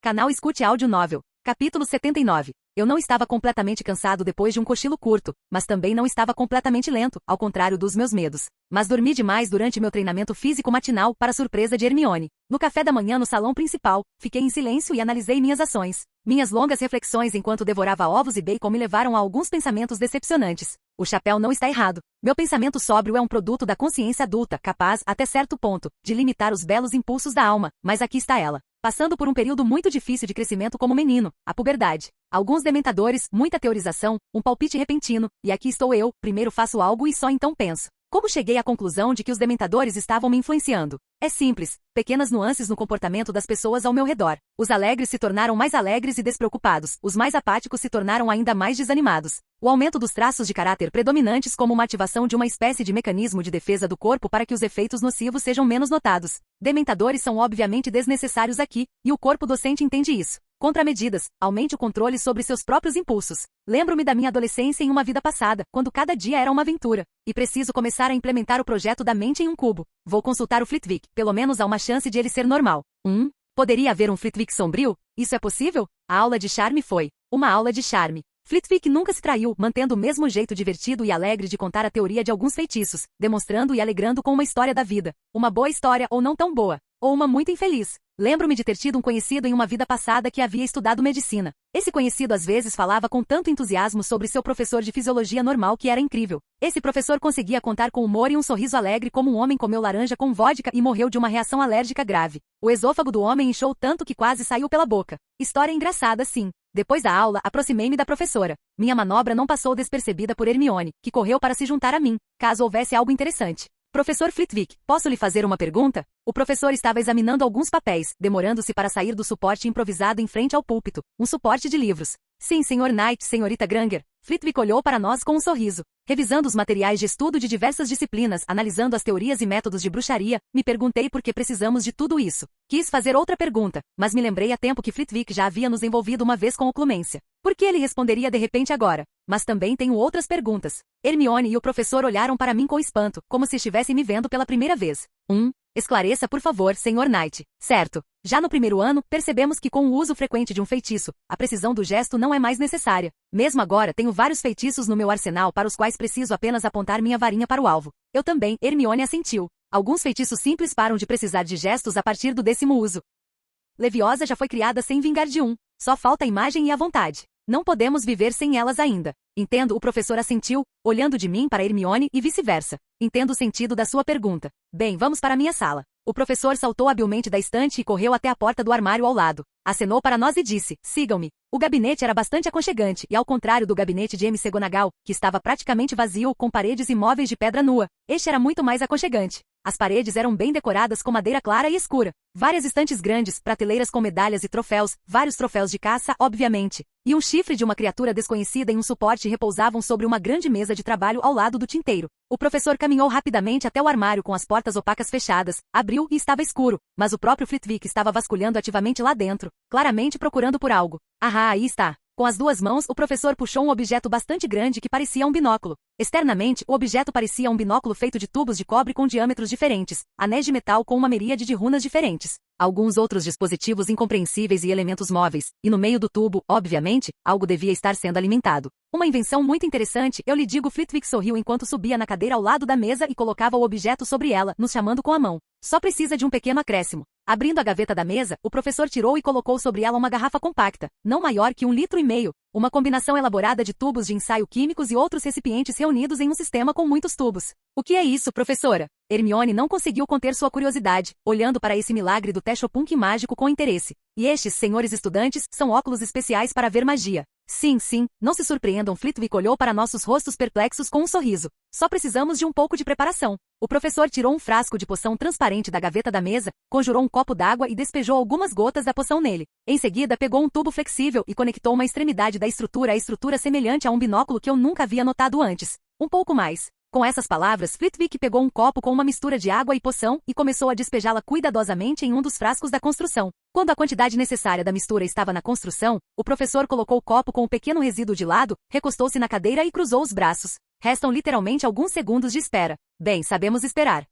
Canal Escute Áudio Novel. Capítulo 79. Eu não estava completamente cansado depois de um cochilo curto, mas também não estava completamente lento, ao contrário dos meus medos. Mas dormi demais durante meu treinamento físico matinal, para surpresa de Hermione. No café da manhã no salão principal, fiquei em silêncio e analisei minhas ações. Minhas longas reflexões enquanto devorava ovos e bacon me levaram a alguns pensamentos decepcionantes. O chapéu não está errado. Meu pensamento sóbrio é um produto da consciência adulta, capaz, até certo ponto, de limitar os belos impulsos da alma, mas aqui está ela. Passando por um período muito difícil de crescimento como menino, a puberdade. Alguns dementadores, muita teorização, um palpite repentino, e aqui estou eu, primeiro faço algo e só então penso. Como cheguei à conclusão de que os dementadores estavam me influenciando? É simples, pequenas nuances no comportamento das pessoas ao meu redor. Os alegres se tornaram mais alegres e despreocupados, os mais apáticos se tornaram ainda mais desanimados. O aumento dos traços de caráter predominantes como uma ativação de uma espécie de mecanismo de defesa do corpo para que os efeitos nocivos sejam menos notados. Dementadores são obviamente desnecessários aqui, e o corpo docente entende isso. Contramedidas, aumente o controle sobre seus próprios impulsos. Lembro-me da minha adolescência em uma vida passada, quando cada dia era uma aventura. E preciso começar a implementar o projeto da mente em um cubo. Vou consultar o Flitwick, pelo menos há uma chance de ele ser normal. Poderia haver um Flitwick sombrio? Isso é possível? A aula de charme foi uma aula de charme. Flitwick nunca se traiu, mantendo o mesmo jeito divertido e alegre de contar a teoria de alguns feitiços, demonstrando e alegrando com uma história da vida. Uma boa história ou não tão boa. Ou uma muito infeliz. Lembro-me de ter tido um conhecido em uma vida passada que havia estudado medicina. Esse conhecido às vezes falava com tanto entusiasmo sobre seu professor de fisiologia normal que era incrível. Esse professor conseguia contar com humor e um sorriso alegre como um homem comeu laranja com vodka e morreu de uma reação alérgica grave. O esôfago do homem inchou tanto que quase saiu pela boca. História engraçada, sim. Depois da aula, aproximei-me da professora. Minha manobra não passou despercebida por Hermione, que correu para se juntar a mim, caso houvesse algo interessante. Professor Flitwick, posso lhe fazer uma pergunta? O professor estava examinando alguns papéis, demorando-se para sair do suporte improvisado em frente ao púlpito, um suporte de livros. Sim, Sr. Knight, senhorita Granger. Flitwick olhou para nós com um sorriso. Revisando os materiais de estudo de diversas disciplinas, analisando as teorias e métodos de bruxaria, me perguntei por que precisamos de tudo isso. Quis fazer outra pergunta, mas me lembrei a tempo que Flitwick já havia nos envolvido uma vez com oclumência. Por que ele responderia de repente agora? Mas também tenho outras perguntas. Hermione e o professor olharam para mim com espanto, como se estivessem me vendo pela primeira vez. Esclareça por favor, Sr. Knight. Certo. Já no primeiro ano, percebemos que com o uso frequente de um feitiço, a precisão do gesto não é mais necessária. Mesmo agora tenho vários feitiços no meu arsenal para os quais preciso apenas apontar minha varinha para o alvo. Eu também, Hermione assentiu. Alguns feitiços simples param de precisar de gestos a partir do 10º uso. Leviosa já foi criada sem Wingardium. Só falta a imagem e a vontade. Não podemos viver sem elas ainda. Entendo, o professor assentiu, olhando de mim para Hermione e vice-versa. Entendo o sentido da sua pergunta. Bem, vamos para minha sala. O professor saltou habilmente da estante e correu até a porta do armário ao lado. Acenou para nós e disse, sigam-me. O gabinete era bastante aconchegante e ao contrário do gabinete de McGonagall, que estava praticamente vazio com paredes e móveis de pedra nua, este era muito mais aconchegante. As paredes eram bem decoradas com madeira clara e escura. Várias estantes grandes, prateleiras com medalhas e troféus, vários troféus de caça, obviamente. E um chifre de uma criatura desconhecida em um suporte repousavam sobre uma grande mesa de trabalho ao lado do tinteiro. O professor caminhou rapidamente até o armário com as portas opacas fechadas, abriu e estava escuro, mas o próprio Flitwick estava vasculhando ativamente lá dentro, claramente procurando por algo. Ah, aí está. Com as duas mãos, o professor puxou um objeto bastante grande que parecia um binóculo. Externamente, o objeto parecia um binóculo feito de tubos de cobre com diâmetros diferentes, anéis de metal com uma miríade de runas diferentes, alguns outros dispositivos incompreensíveis e elementos móveis, e no meio do tubo, obviamente, algo devia estar sendo alimentado. Uma invenção muito interessante, eu lhe digo. Flitwick sorriu enquanto subia na cadeira ao lado da mesa e colocava o objeto sobre ela, nos chamando com a mão. Só precisa de um pequeno acréscimo. Abrindo a gaveta da mesa, o professor tirou e colocou sobre ela uma garrafa compacta, não maior que 1,5 litro, uma combinação elaborada de tubos de ensaio químicos e outros recipientes reunidos em um sistema com muitos tubos. O que é isso, professora? Hermione não conseguiu conter sua curiosidade, olhando para esse milagre do Teshopunk mágico com interesse. E estes, senhores estudantes, são óculos especiais para ver magia. Sim, não se surpreendam. Flitwick olhou para nossos rostos perplexos com um sorriso. Só precisamos de um pouco de preparação. O professor tirou um frasco de poção transparente da gaveta da mesa, conjurou um copo d'água e despejou algumas gotas da poção nele. Em seguida, pegou um tubo flexível e conectou uma extremidade da estrutura à estrutura semelhante a um binóculo que eu nunca havia notado antes. Um pouco mais. Com essas palavras, Flitwick pegou um copo com uma mistura de água e poção e começou a despejá-la cuidadosamente em um dos frascos da construção. Quando a quantidade necessária da mistura estava na construção, o professor colocou o copo com o pequeno resíduo de lado, recostou-se na cadeira e cruzou os braços. Restam literalmente alguns segundos de espera. Bem, sabemos esperar.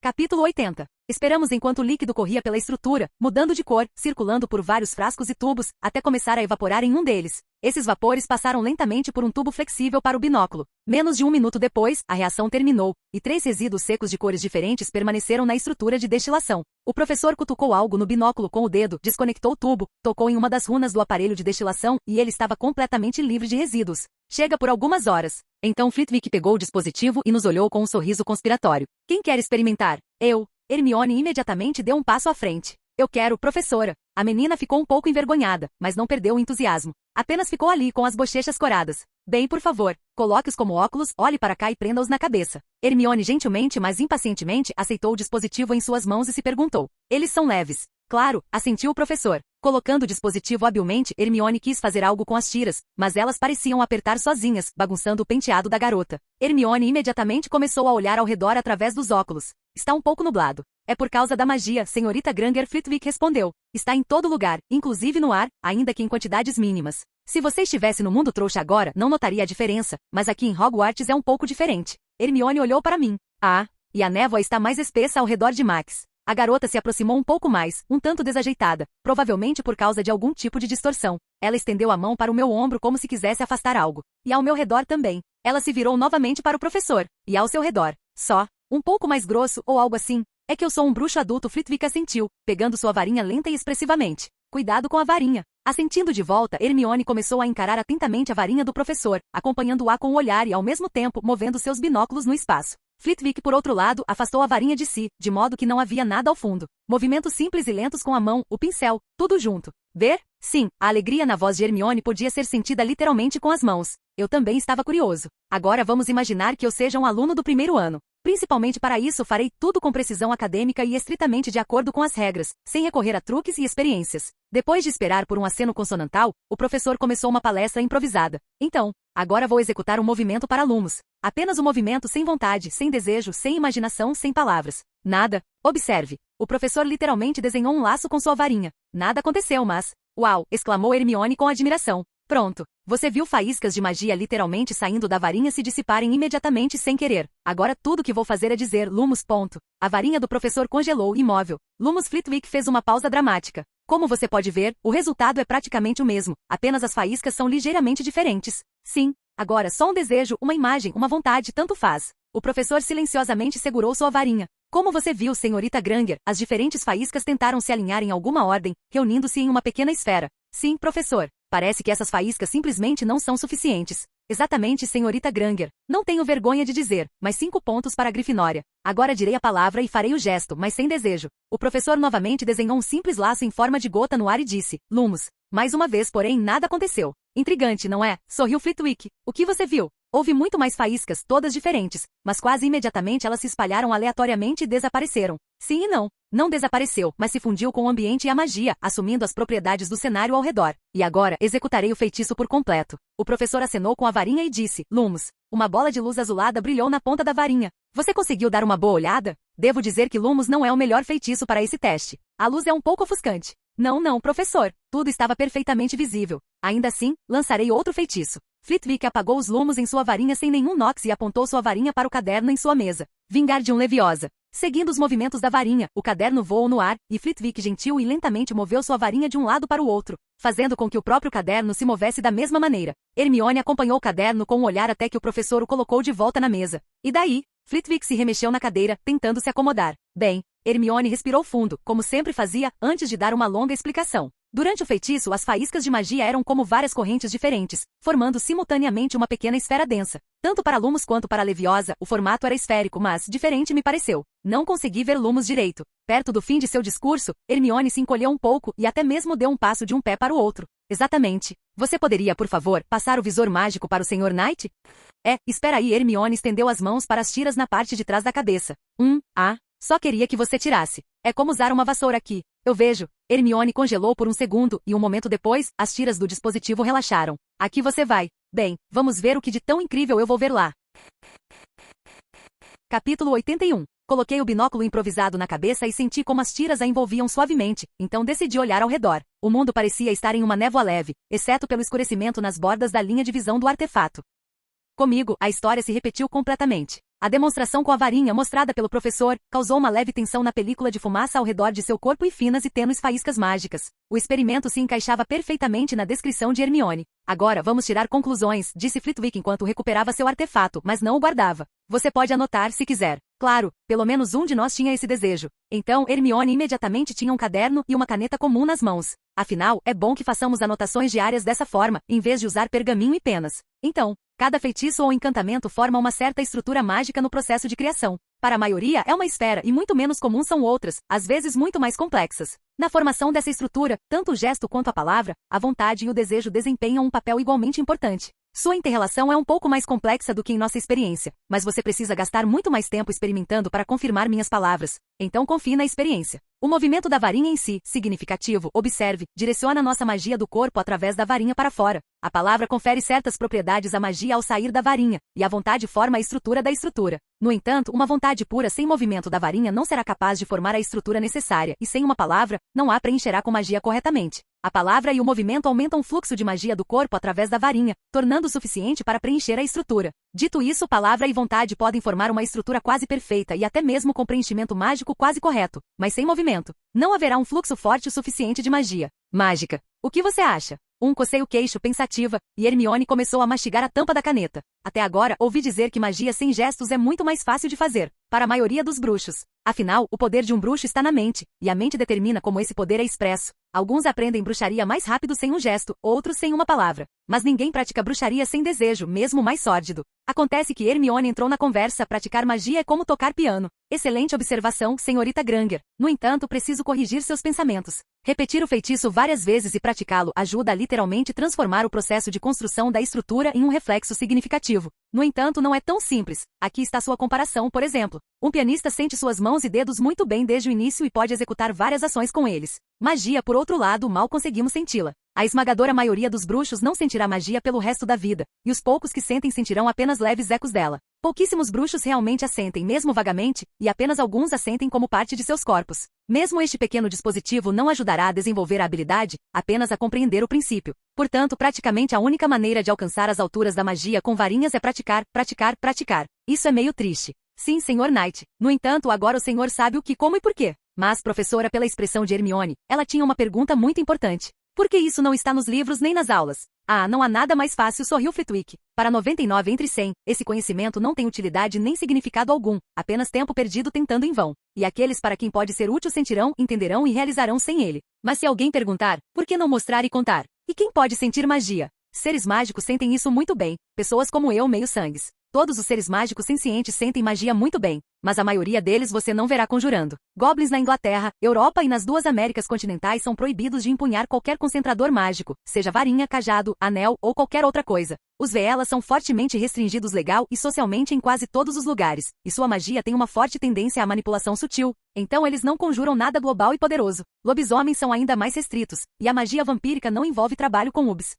Capítulo 80. Esperamos enquanto o líquido corria pela estrutura, mudando de cor, circulando por vários frascos e tubos, até começar a evaporar em um deles. Esses vapores passaram lentamente por um tubo flexível para o binóculo. Menos de 1 minuto depois, a reação terminou, e 3 resíduos secos de cores diferentes permaneceram na estrutura de destilação. O professor cutucou algo no binóculo com o dedo, desconectou o tubo, tocou em uma das runas do aparelho de destilação, e ele estava completamente livre de resíduos. Chega por algumas horas. Então Flitwick pegou o dispositivo e nos olhou com um sorriso conspiratório. Quem quer experimentar? Eu. Hermione imediatamente deu um passo à frente. Eu quero, professora. A menina ficou um pouco envergonhada, mas não perdeu o entusiasmo. Apenas ficou ali com as bochechas coradas. Bem, por favor, coloque-os como óculos, olhe para cá e prenda-os na cabeça. Hermione gentilmente, mas impacientemente, aceitou o dispositivo em suas mãos e se perguntou. Eles são leves. Claro, assentiu o professor. Colocando o dispositivo habilmente, Hermione quis fazer algo com as tiras, mas elas pareciam apertar sozinhas, bagunçando o penteado da garota. Hermione imediatamente começou a olhar ao redor através dos óculos. Está um pouco nublado. É por causa da magia, senhorita Granger. Flitwick respondeu. Está em todo lugar, inclusive no ar, ainda que em quantidades mínimas. Se você estivesse no mundo trouxa agora, não notaria a diferença, mas aqui em Hogwarts é um pouco diferente. Hermione olhou para mim. Ah, e a névoa está mais espessa ao redor de Max. A garota se aproximou um pouco mais, um tanto desajeitada, provavelmente por causa de algum tipo de distorção. Ela estendeu a mão para o meu ombro como se quisesse afastar algo. E ao meu redor também. Ela se virou novamente para o professor. E ao seu redor. Só. Um pouco mais grosso ou algo assim. É que eu sou um bruxo adulto. Flitwick assentiu, pegando sua varinha lenta e expressivamente. Cuidado com a varinha. Assentindo de volta, Hermione começou a encarar atentamente a varinha do professor, acompanhando-a com o olhar e ao mesmo tempo movendo seus binóculos no espaço. Flitwick, por outro lado, afastou a varinha de si, de modo que não havia nada ao fundo. Movimentos simples e lentos com a mão, o pincel, tudo junto. Ver? Sim, a alegria na voz de Hermione podia ser sentida literalmente com as mãos. Eu também estava curioso. Agora vamos imaginar que eu seja um aluno do primeiro ano. Principalmente para isso farei tudo com precisão acadêmica e estritamente de acordo com as regras, sem recorrer a truques e experiências. Depois de esperar por um aceno consonantal, o professor começou uma palestra improvisada. Então, agora vou executar um movimento para lumos. Apenas um movimento sem vontade, sem desejo, sem imaginação, sem palavras. Nada. Observe. O professor literalmente desenhou um laço com sua varinha. Nada aconteceu, mas... Uau! Exclamou Hermione com admiração. Pronto. Você viu faíscas de magia literalmente saindo da varinha se dissiparem imediatamente sem querer. Agora tudo que vou fazer é dizer Lumos. Ponto. A varinha do professor congelou, imóvel. Lumos. Flitwick fez uma pausa dramática. Como você pode ver, o resultado é praticamente o mesmo, apenas as faíscas são ligeiramente diferentes. Sim, agora só um desejo, uma imagem, uma vontade, tanto faz. O professor silenciosamente segurou sua varinha. Como você viu, senhorita Granger, as diferentes faíscas tentaram se alinhar em alguma ordem, reunindo-se em uma pequena esfera. Sim, professor. Parece que essas faíscas simplesmente não são suficientes. Exatamente, senhorita Granger. Não tenho vergonha de dizer, mas 5 pontos para a Grifinória. Agora direi a palavra e farei o gesto, mas sem desejo. O professor novamente desenhou um simples laço em forma de gota no ar e disse, Lumos. Mais uma vez, porém, nada aconteceu. Intrigante, não é? Sorriu Flitwick. O que você viu? Houve muito mais faíscas, todas diferentes, mas quase imediatamente elas se espalharam aleatoriamente e desapareceram. Sim e não. Não desapareceu, mas se fundiu com o ambiente e a magia, assumindo as propriedades do cenário ao redor. E agora, executarei o feitiço por completo. O professor acenou com a varinha e disse, Lumos. Uma bola de luz azulada brilhou na ponta da varinha. Você conseguiu dar uma boa olhada? Devo dizer que Lumos não é o melhor feitiço para esse teste. A luz é um pouco ofuscante. Não, professor. Tudo estava perfeitamente visível. Ainda assim, lançarei outro feitiço. Flitwick apagou os lumos em sua varinha sem nenhum nox e apontou sua varinha para o caderno em sua mesa. Wingardium Leviosa. Seguindo os movimentos da varinha, o caderno voou no ar, e Flitwick gentil e lentamente moveu sua varinha de um lado para o outro, fazendo com que o próprio caderno se movesse da mesma maneira. Hermione acompanhou o caderno com um olhar até que o professor o colocou de volta na mesa. E daí? Flitwick se remexeu na cadeira, tentando se acomodar. Bem, Hermione respirou fundo, como sempre fazia, antes de dar uma longa explicação. Durante o feitiço, as faíscas de magia eram como várias correntes diferentes, formando simultaneamente uma pequena esfera densa. Tanto para Lumos quanto para Leviosa, o formato era esférico, mas diferente me pareceu. Não consegui ver Lumos direito. Perto do fim de seu discurso, Hermione se encolheu um pouco e até mesmo deu um passo de um pé para o outro. Exatamente. Você poderia, por favor, passar o visor mágico para o Sr. Knight? Espera aí, Hermione estendeu as mãos para as tiras na parte de trás da cabeça. Só queria que você tirasse. É como usar uma vassoura aqui. Eu vejo. Hermione congelou por um segundo e um momento depois, as tiras do dispositivo relaxaram. Aqui você vai. Bem, vamos ver o que de tão incrível eu vou ver lá. Capítulo 81. Coloquei o binóculo improvisado na cabeça e senti como as tiras a envolviam suavemente, então decidi olhar ao redor. O mundo parecia estar em uma névoa leve, exceto pelo escurecimento nas bordas da linha de visão do artefato. Comigo, a história se repetiu completamente. A demonstração com a varinha mostrada pelo professor causou uma leve tensão na película de fumaça ao redor de seu corpo e finas e tênues faíscas mágicas. O experimento se encaixava perfeitamente na descrição de Hermione. Agora vamos tirar conclusões, disse Flitwick enquanto recuperava seu artefato, mas não o guardava. Você pode anotar se quiser. Claro, pelo menos um de nós tinha esse desejo. Então Hermione imediatamente tinha um caderno e uma caneta comum nas mãos. Afinal, é bom que façamos anotações diárias dessa forma, em vez de usar pergaminho e penas. Então, cada feitiço ou encantamento forma uma certa estrutura mágica no processo de criação. Para a maioria é uma esfera e muito menos comum são outras, às vezes muito mais complexas. Na formação dessa estrutura, tanto o gesto quanto a palavra, a vontade e o desejo desempenham um papel igualmente importante. Sua interrelação é um pouco mais complexa do que em nossa experiência, mas você precisa gastar muito mais tempo experimentando para confirmar minhas palavras. Então confie na experiência. O movimento da varinha em si, significativo, observe, direciona nossa magia do corpo através da varinha para fora. A palavra confere certas propriedades à magia ao sair da varinha, e a vontade forma a estrutura da estrutura. No entanto, uma vontade pura sem movimento da varinha não será capaz de formar a estrutura necessária, e sem uma palavra, não a preencherá com magia corretamente. A palavra e o movimento aumentam o fluxo de magia do corpo através da varinha, tornando o suficiente para preencher a estrutura. Dito isso, palavra e vontade podem formar uma estrutura quase perfeita e até mesmo com preenchimento mágico quase correto, mas sem movimento. Não haverá um fluxo forte o suficiente de magia mágica. O que você acha? Cocei o queixo pensativa, e Hermione começou a mastigar a tampa da caneta. Até agora, ouvi dizer que magia sem gestos é muito mais fácil de fazer, para a maioria dos bruxos. Afinal, o poder de um bruxo está na mente, e a mente determina como esse poder é expresso. Alguns aprendem bruxaria mais rápido sem um gesto, outros sem uma palavra. Mas ninguém pratica bruxaria sem desejo, mesmo mais sórdido. Acontece que Hermione entrou na conversa, praticar magia é como tocar piano. Excelente observação, senhorita Granger. No entanto, preciso corrigir seus pensamentos. Repetir o feitiço várias vezes e praticá-lo ajuda a literalmente transformar o processo de construção da estrutura em um reflexo significativo. No entanto, não é tão simples. Aqui está sua comparação, por exemplo. Um pianista sente suas mãos e dedos muito bem desde o início e pode executar várias ações com eles. Magia, por outro lado, mal conseguimos senti-la. A esmagadora maioria dos bruxos não sentirá magia pelo resto da vida, e os poucos que sentem sentirão apenas leves ecos dela. Pouquíssimos bruxos realmente a sentem, mesmo vagamente, e apenas alguns a sentem como parte de seus corpos. Mesmo este pequeno dispositivo não ajudará a desenvolver a habilidade, apenas a compreender o princípio. Portanto, praticamente a única maneira de alcançar as alturas da magia com varinhas é praticar, praticar, praticar. Isso é meio triste. Sim, Sr. Knight. No entanto, agora o senhor sabe o que, como e por quê. Mas, professora, pela expressão de Hermione, ela tinha uma pergunta muito importante. Por que isso não está nos livros nem nas aulas? Ah, não há nada mais fácil, sorriu Flitwick. Para 99 entre 100, esse conhecimento não tem utilidade nem significado algum, apenas tempo perdido tentando em vão. E aqueles para quem pode ser útil sentirão, entenderão e realizarão sem ele. Mas se alguém perguntar, por que não mostrar e contar? E quem pode sentir magia? Seres mágicos sentem isso muito bem, pessoas como eu, meio-sangues. Todos os seres mágicos sencientes sentem magia muito bem, mas a maioria deles você não verá conjurando. Goblins na Inglaterra, Europa e nas 2 Américas continentais são proibidos de empunhar qualquer concentrador mágico, seja varinha, cajado, anel ou qualquer outra coisa. Os Veelas são fortemente restringidos legal e socialmente em quase todos os lugares, e sua magia tem uma forte tendência à manipulação sutil, então eles não conjuram nada global e poderoso. Lobisomens são ainda mais restritos, e a magia vampírica não envolve trabalho com UBS.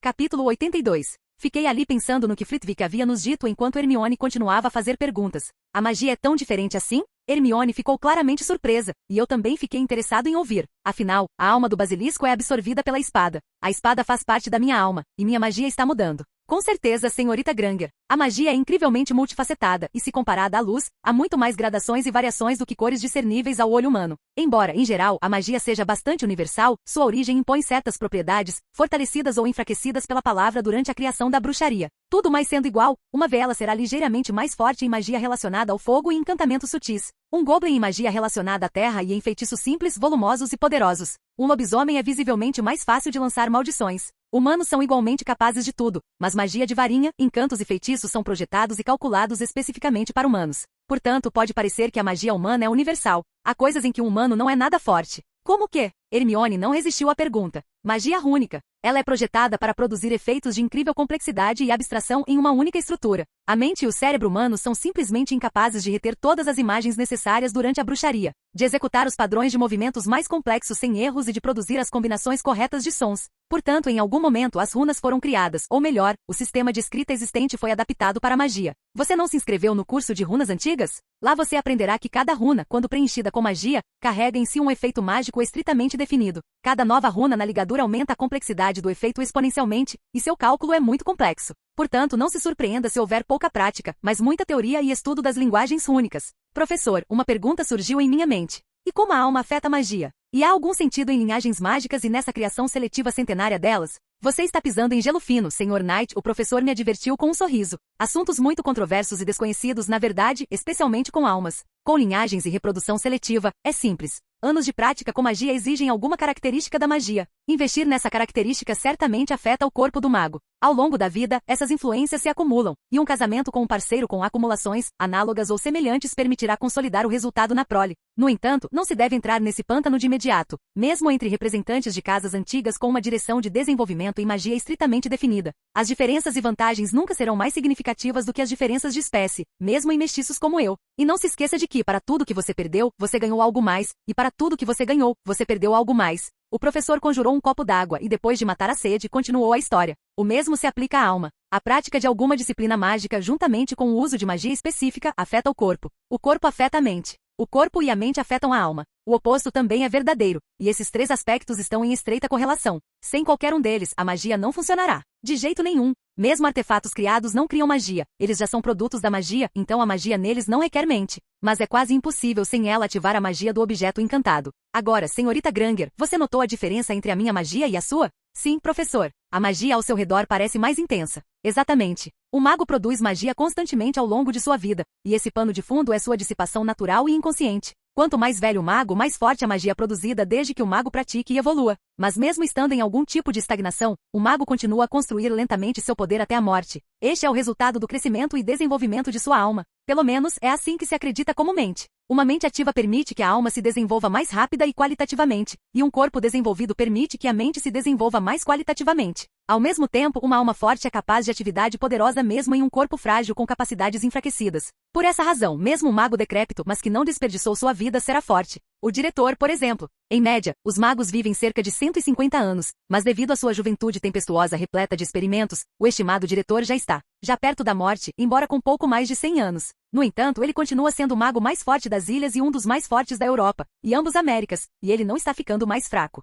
Capítulo 82. Fiquei ali pensando no que Flitwick havia nos dito enquanto Hermione continuava a fazer perguntas. A magia é tão diferente assim? Hermione ficou claramente surpresa, e eu também fiquei interessado em ouvir. Afinal, a alma do basilisco é absorvida pela espada. A espada faz parte da minha alma, e minha magia está mudando. Com certeza, senhorita Granger. A magia é incrivelmente multifacetada, e se comparada à luz, há muito mais gradações e variações do que cores discerníveis ao olho humano. Embora, em geral, a magia seja bastante universal, sua origem impõe certas propriedades, fortalecidas ou enfraquecidas pela palavra durante a criação da bruxaria. Tudo mais sendo igual, uma Veela será ligeiramente mais forte em magia relacionada ao fogo e encantamentos sutis. Um Goblin em magia relacionada à terra e em feitiços simples, volumosos e poderosos. Um lobisomem é visivelmente mais fácil de lançar maldições. Humanos são igualmente capazes de tudo, mas magia de varinha, encantos e feitiços são projetados e calculados especificamente para humanos. Portanto, pode parecer que a magia humana é universal. Há coisas em que um humano não é nada forte. Como que? Hermione não resistiu à pergunta. Magia rúnica. Ela é projetada para produzir efeitos de incrível complexidade e abstração em uma única estrutura. A mente e o cérebro humano são simplesmente incapazes de reter todas as imagens necessárias durante a bruxaria, de executar os padrões de movimentos mais complexos sem erros e de produzir as combinações corretas de sons. Portanto, em algum momento as runas foram criadas, ou melhor, o sistema de escrita existente foi adaptado para a magia. Você não se inscreveu no curso de runas antigas? Lá você aprenderá que cada runa, quando preenchida com magia, carrega em si um efeito mágico estritamente definido. Cada nova runa na ligadura aumenta a complexidade do efeito exponencialmente, e seu cálculo é muito complexo. Portanto, não se surpreenda se houver pouca prática, mas muita teoria e estudo das linguagens rúnicas. Professor, uma pergunta surgiu em minha mente. E como a alma afeta a magia? E há algum sentido em linhagens mágicas e nessa criação seletiva centenária delas? Você está pisando em gelo fino, Sr. Knight, o professor me advertiu com um sorriso. Assuntos muito controversos e desconhecidos, na verdade, especialmente com almas. Com linhagens e reprodução seletiva, é simples. Anos de prática com magia exigem alguma característica da magia. Investir nessa característica certamente afeta o corpo do mago. Ao longo da vida, essas influências se acumulam, e um casamento com um parceiro com acumulações, análogas ou semelhantes permitirá consolidar o resultado na prole. No entanto, não se deve entrar nesse pântano de imediato, mesmo entre representantes de casas antigas com uma direção de desenvolvimento e magia estritamente definida. As diferenças e vantagens nunca serão mais significativas do que as diferenças de espécie, mesmo em mestiços como eu. E não se esqueça de que, para tudo que você perdeu, você ganhou algo mais, e para tudo que você ganhou, você perdeu algo mais. O professor conjurou um copo d'água e depois de matar a sede, continuou a história. O mesmo se aplica à alma. A prática de alguma disciplina mágica, juntamente com o uso de magia específica, afeta o corpo. O corpo afeta a mente. O corpo e a mente afetam a alma. O oposto também é verdadeiro, e esses 3 aspectos estão em estreita correlação. Sem qualquer um deles, a magia não funcionará. De jeito nenhum. Mesmo artefatos criados não criam magia. Eles já são produtos da magia, então a magia neles não requer mente. Mas é quase impossível sem ela ativar a magia do objeto encantado. Agora, senhorita Granger, você notou a diferença entre a minha magia e a sua? Sim, professor. A magia ao seu redor parece mais intensa. Exatamente. O mago produz magia constantemente ao longo de sua vida, e esse pano de fundo é sua dissipação natural e inconsciente. Quanto mais velho o mago, mais forte a magia produzida desde que o mago pratique e evolua. Mas mesmo estando em algum tipo de estagnação, o mago continua a construir lentamente seu poder até a morte. Este é o resultado do crescimento e desenvolvimento de sua alma. Pelo menos, é assim que se acredita comumente. Uma mente ativa permite que a alma se desenvolva mais rápida e qualitativamente, e um corpo desenvolvido permite que a mente se desenvolva mais qualitativamente. Ao mesmo tempo, uma alma forte é capaz de atividade poderosa mesmo em um corpo frágil com capacidades enfraquecidas. Por essa razão, mesmo um mago decrépito, mas que não desperdiçou sua vida, será forte. O diretor, por exemplo. Em média, os magos vivem cerca de 150 anos, mas devido à sua juventude tempestuosa repleta de experimentos, o estimado diretor já perto da morte, embora com pouco mais de 100 anos. No entanto, ele continua sendo o mago mais forte das ilhas e um dos mais fortes da Europa, e ambos Américas, e ele não está ficando mais fraco.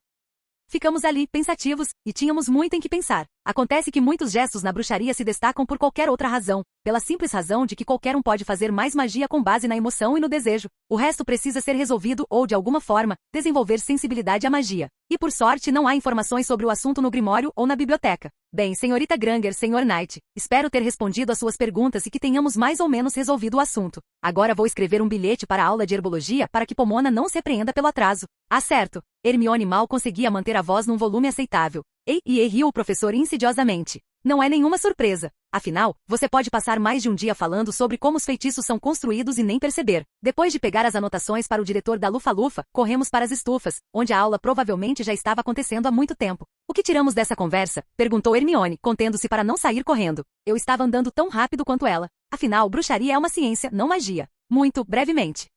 Ficamos ali, pensativos, e tínhamos muito em que pensar. Acontece que muitos gestos na bruxaria se destacam por qualquer outra razão, pela simples razão de que qualquer um pode fazer mais magia com base na emoção e no desejo. O resto precisa ser resolvido ou, de alguma forma, desenvolver sensibilidade à magia. E por sorte não há informações sobre o assunto no Grimório ou na biblioteca. Bem, senhorita Granger, senhor Knight, espero ter respondido às suas perguntas e que tenhamos mais ou menos resolvido o assunto. Agora vou escrever um bilhete para a aula de herbologia para que Pomona não se repreenda pelo atraso. Ah, certo. Hermione mal conseguia manter a voz num volume aceitável. Ei, riu o professor insidiosamente. Não é nenhuma surpresa. Afinal, você pode passar mais de um dia falando sobre como os feitiços são construídos e nem perceber. Depois de pegar as anotações para o diretor da Lufa-Lufa, corremos para as estufas, onde a aula provavelmente já estava acontecendo há muito tempo. O que tiramos dessa conversa? Perguntou Hermione, contendo-se para não sair correndo. Eu estava andando tão rápido quanto ela. Afinal, bruxaria é uma ciência, não magia. Muito brevemente.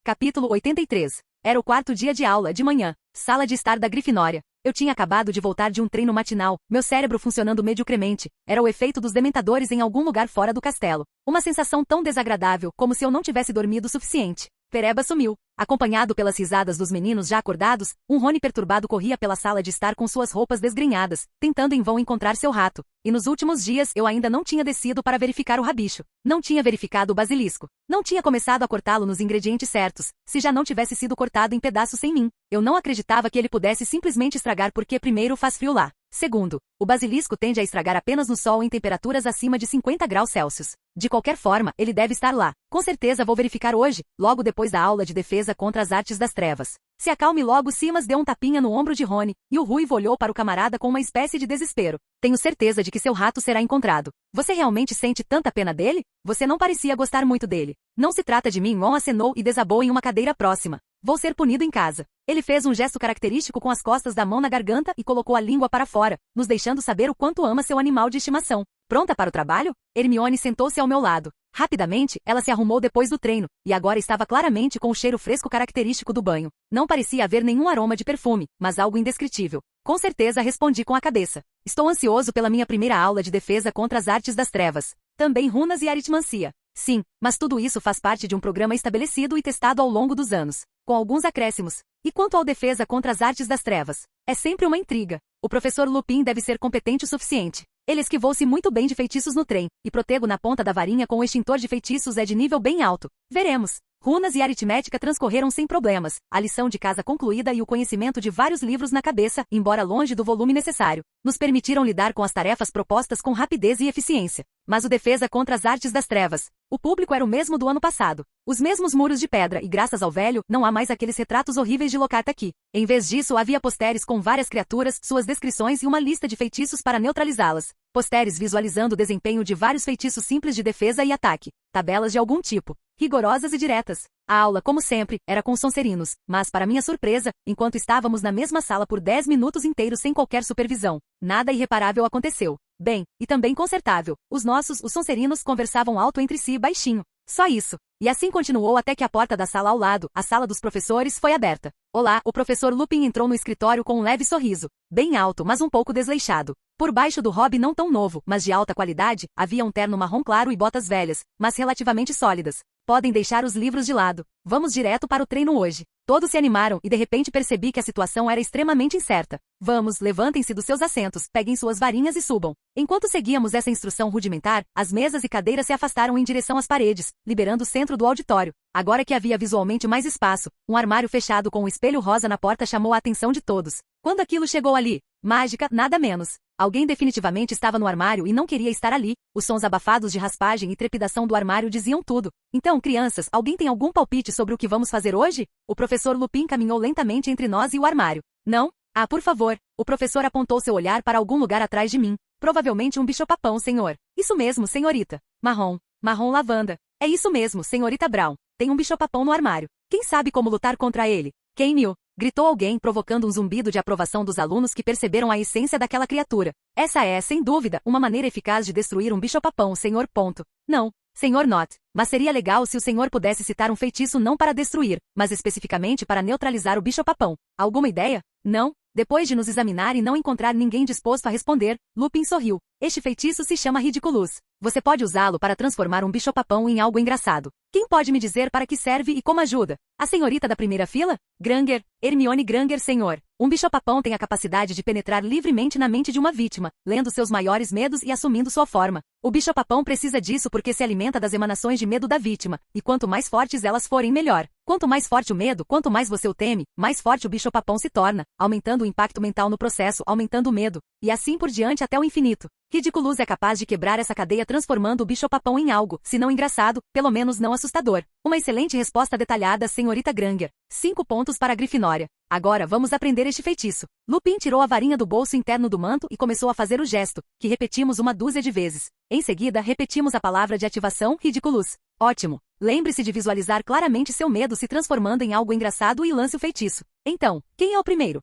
Capítulo 83. Era o quarto dia de aula, de manhã. Sala de estar da Grifinória. Eu tinha acabado de voltar de um treino matinal, meu cérebro funcionando mediocremente. Era o efeito dos dementadores em algum lugar fora do castelo. Uma sensação tão desagradável, como se eu não tivesse dormido o suficiente. Pereba sumiu. Acompanhado pelas risadas dos meninos já acordados, um Rony perturbado corria pela sala de estar com suas roupas desgrenhadas, tentando em vão encontrar seu rato. E nos últimos dias eu ainda não tinha descido para verificar o rabicho. Não tinha verificado o basilisco. Não tinha começado a cortá-lo nos ingredientes certos, se já não tivesse sido cortado em pedaços sem mim. Eu não acreditava que ele pudesse simplesmente estragar porque primeiro faz frio lá. Segundo, o basilisco tende a estragar apenas no sol em temperaturas acima de 50 graus Celsius. De qualquer forma, ele deve estar lá. Com certeza vou verificar hoje, logo depois da aula de defesa contra as artes das trevas. Se acalme logo, Simas deu um tapinha no ombro de Rony, e o Ruivo olhou para o camarada com uma espécie de desespero. Tenho certeza de que seu rato será encontrado. Você realmente sente tanta pena dele? Você não parecia gostar muito dele. Não se trata de mim, Ron acenou e desabou em uma cadeira próxima. Vou ser punido em casa. Ele fez um gesto característico com as costas da mão na garganta e colocou a língua para fora, nos deixando saber o quanto ama seu animal de estimação. Pronta para o trabalho? Hermione sentou-se ao meu lado. Rapidamente, ela se arrumou depois do treino, e agora estava claramente com o cheiro fresco característico do banho. Não parecia haver nenhum aroma de perfume, mas algo indescritível. Com certeza respondi com a cabeça. Estou ansioso pela minha primeira aula de defesa contra as artes das trevas. Também runas e aritmancia. Sim, mas tudo isso faz parte de um programa estabelecido e testado ao longo dos anos, com alguns acréscimos. E quanto ao defesa contra as artes das trevas? É sempre uma intriga. O professor Lupin deve ser competente o suficiente. Ele esquivou-se muito bem de feitiços no trem, e protego na ponta da varinha com o extintor de feitiços é de nível bem alto. Veremos. Runas e aritmética transcorreram sem problemas, a lição de casa concluída e o conhecimento de vários livros na cabeça, embora longe do volume necessário, nos permitiram lidar com as tarefas propostas com rapidez e eficiência. Mas o defesa contra as artes das trevas. O público era o mesmo do ano passado. Os mesmos muros de pedra e, graças ao velho, não há mais aqueles retratos horríveis de Lockhart aqui. Em vez disso, havia posteres com várias criaturas, suas descrições e uma lista de feitiços para neutralizá-las. Posteres visualizando o desempenho de vários feitiços simples de defesa e ataque. Tabelas de algum tipo. Rigorosas e diretas. A aula, como sempre, era com Sonserinos, mas, para minha surpresa, enquanto estávamos na mesma sala por 10 minutos inteiros sem qualquer supervisão, nada irreparável aconteceu. Bem, e também consertável. Os Sonserinos, conversavam alto entre si baixinho. Só isso. E assim continuou até que a porta da sala ao lado, a sala dos professores, foi aberta. Olá, o professor Lupin entrou no escritório com um leve sorriso. Bem alto, mas um pouco desleixado. Por baixo do hobby não tão novo, mas de alta qualidade, havia um terno marrom claro e botas velhas, mas relativamente sólidas. Podem deixar os livros de lado. Vamos direto para o treino hoje. Todos se animaram e de repente percebi que a situação era extremamente incerta. Vamos, levantem-se dos seus assentos, peguem suas varinhas e subam. Enquanto seguíamos essa instrução rudimentar, as mesas e cadeiras se afastaram em direção às paredes, liberando o centro do auditório. Agora que havia visualmente mais espaço, um armário fechado com um espelho rosa na porta chamou a atenção de todos. Quando aquilo chegou ali, mágica, nada menos. Alguém definitivamente estava no armário e não queria estar ali. Os sons abafados de raspagem e trepidação do armário diziam tudo. Então, crianças, alguém tem algum palpite sobre o que vamos fazer hoje? O professor Lupin caminhou lentamente entre nós e o armário. Não? Ah, por favor. O professor apontou seu olhar para algum lugar atrás de mim. Provavelmente um bicho-papão, senhor. Isso mesmo, senhorita. Marrom lavanda. É isso mesmo, senhorita Brown. Tem um bicho-papão no armário. Quem sabe como lutar contra ele? Quem New? Gritou alguém, provocando um zumbido de aprovação dos alunos que perceberam a essência daquela criatura. Essa é, sem dúvida, uma maneira eficaz de destruir um bicho-papão, senhor. Não, senhor Not. Mas seria legal se o senhor pudesse citar um feitiço não para destruir, mas especificamente para neutralizar o bicho-papão. Alguma ideia? Não? Depois de nos examinar e não encontrar ninguém disposto a responder, Lupin sorriu. Este feitiço se chama Ridiculous. Você pode usá-lo para transformar um bicho-papão em algo engraçado. Quem pode me dizer para que serve e como ajuda? A senhorita da primeira fila? Granger, Hermione Granger, senhor. Um bicho-papão tem a capacidade de penetrar livremente na mente de uma vítima, lendo seus maiores medos e assumindo sua forma. O bicho-papão precisa disso porque se alimenta das emanações de medo da vítima, e quanto mais fortes elas forem, melhor. Quanto mais forte o medo, quanto mais você o teme, mais forte o bicho-papão se torna, aumentando o impacto mental no processo, aumentando o medo, e assim por diante até o infinito. Ridiculous é capaz de quebrar essa cadeia transformando o bicho-papão em algo, se não engraçado, pelo menos não assustador. Uma excelente resposta detalhada, senhorita Granger. 5 pontos para a Grifinória. Agora vamos aprender este feitiço. Lupin tirou a varinha do bolso interno do manto e começou a fazer o gesto, que repetimos uma dúzia de vezes. Em seguida, repetimos a palavra de ativação, Ridiculous. Ótimo! Lembre-se de visualizar claramente seu medo se transformando em algo engraçado e lance o feitiço. Então, quem é o primeiro?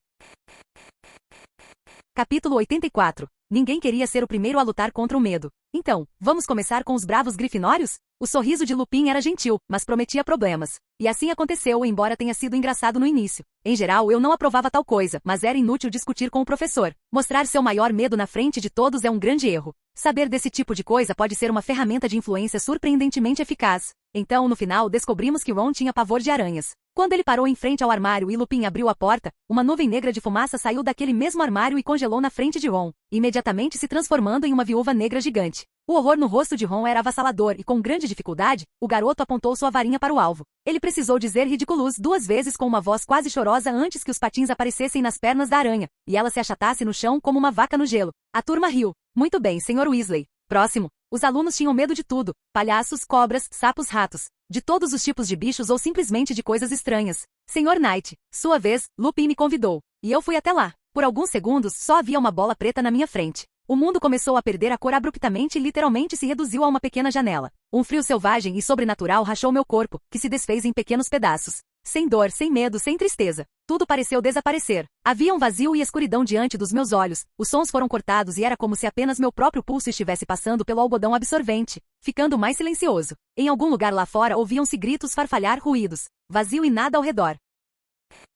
Capítulo 84. Ninguém queria ser o primeiro a lutar contra o medo. Então, vamos começar com os bravos grifinórios? O sorriso de Lupin era gentil, mas prometia problemas. E assim aconteceu, embora tenha sido engraçado no início. Em geral, eu não aprovava tal coisa, mas era inútil discutir com o professor. Mostrar seu maior medo na frente de todos é um grande erro. Saber desse tipo de coisa pode ser uma ferramenta de influência surpreendentemente eficaz. Então, no final, descobrimos que Ron tinha pavor de aranhas. Quando ele parou em frente ao armário e Lupin abriu a porta, uma nuvem negra de fumaça saiu daquele mesmo armário e congelou na frente de Ron, imediatamente se transformando em uma viúva negra gigante. O horror no rosto de Ron era avassalador e, com grande dificuldade, o garoto apontou sua varinha para o alvo. Ele precisou dizer Ridiculous 2 vezes com uma voz quase chorosa antes que os patins aparecessem nas pernas da aranha, e ela se achatasse no chão como uma vaca no gelo. A turma riu. Muito bem, Sr. Weasley. Próximo. Os alunos tinham medo de tudo. Palhaços, cobras, sapos, ratos. De todos os tipos de bichos ou simplesmente de coisas estranhas. Sr. Knight. Sua vez, Lupin me convidou. E eu fui até lá. Por alguns segundos, só havia uma bola preta na minha frente. O mundo começou a perder a cor abruptamente e literalmente se reduziu a uma pequena janela. Um frio selvagem e sobrenatural rachou meu corpo, que se desfez em pequenos pedaços. Sem dor, sem medo, sem tristeza. Tudo pareceu desaparecer. Havia um vazio e escuridão diante dos meus olhos. Os sons foram cortados e era como se apenas meu próprio pulso estivesse passando pelo algodão absorvente, ficando mais silencioso. Em algum lugar lá fora ouviam-se gritos, farfalhar, ruídos. Vazio e nada ao redor.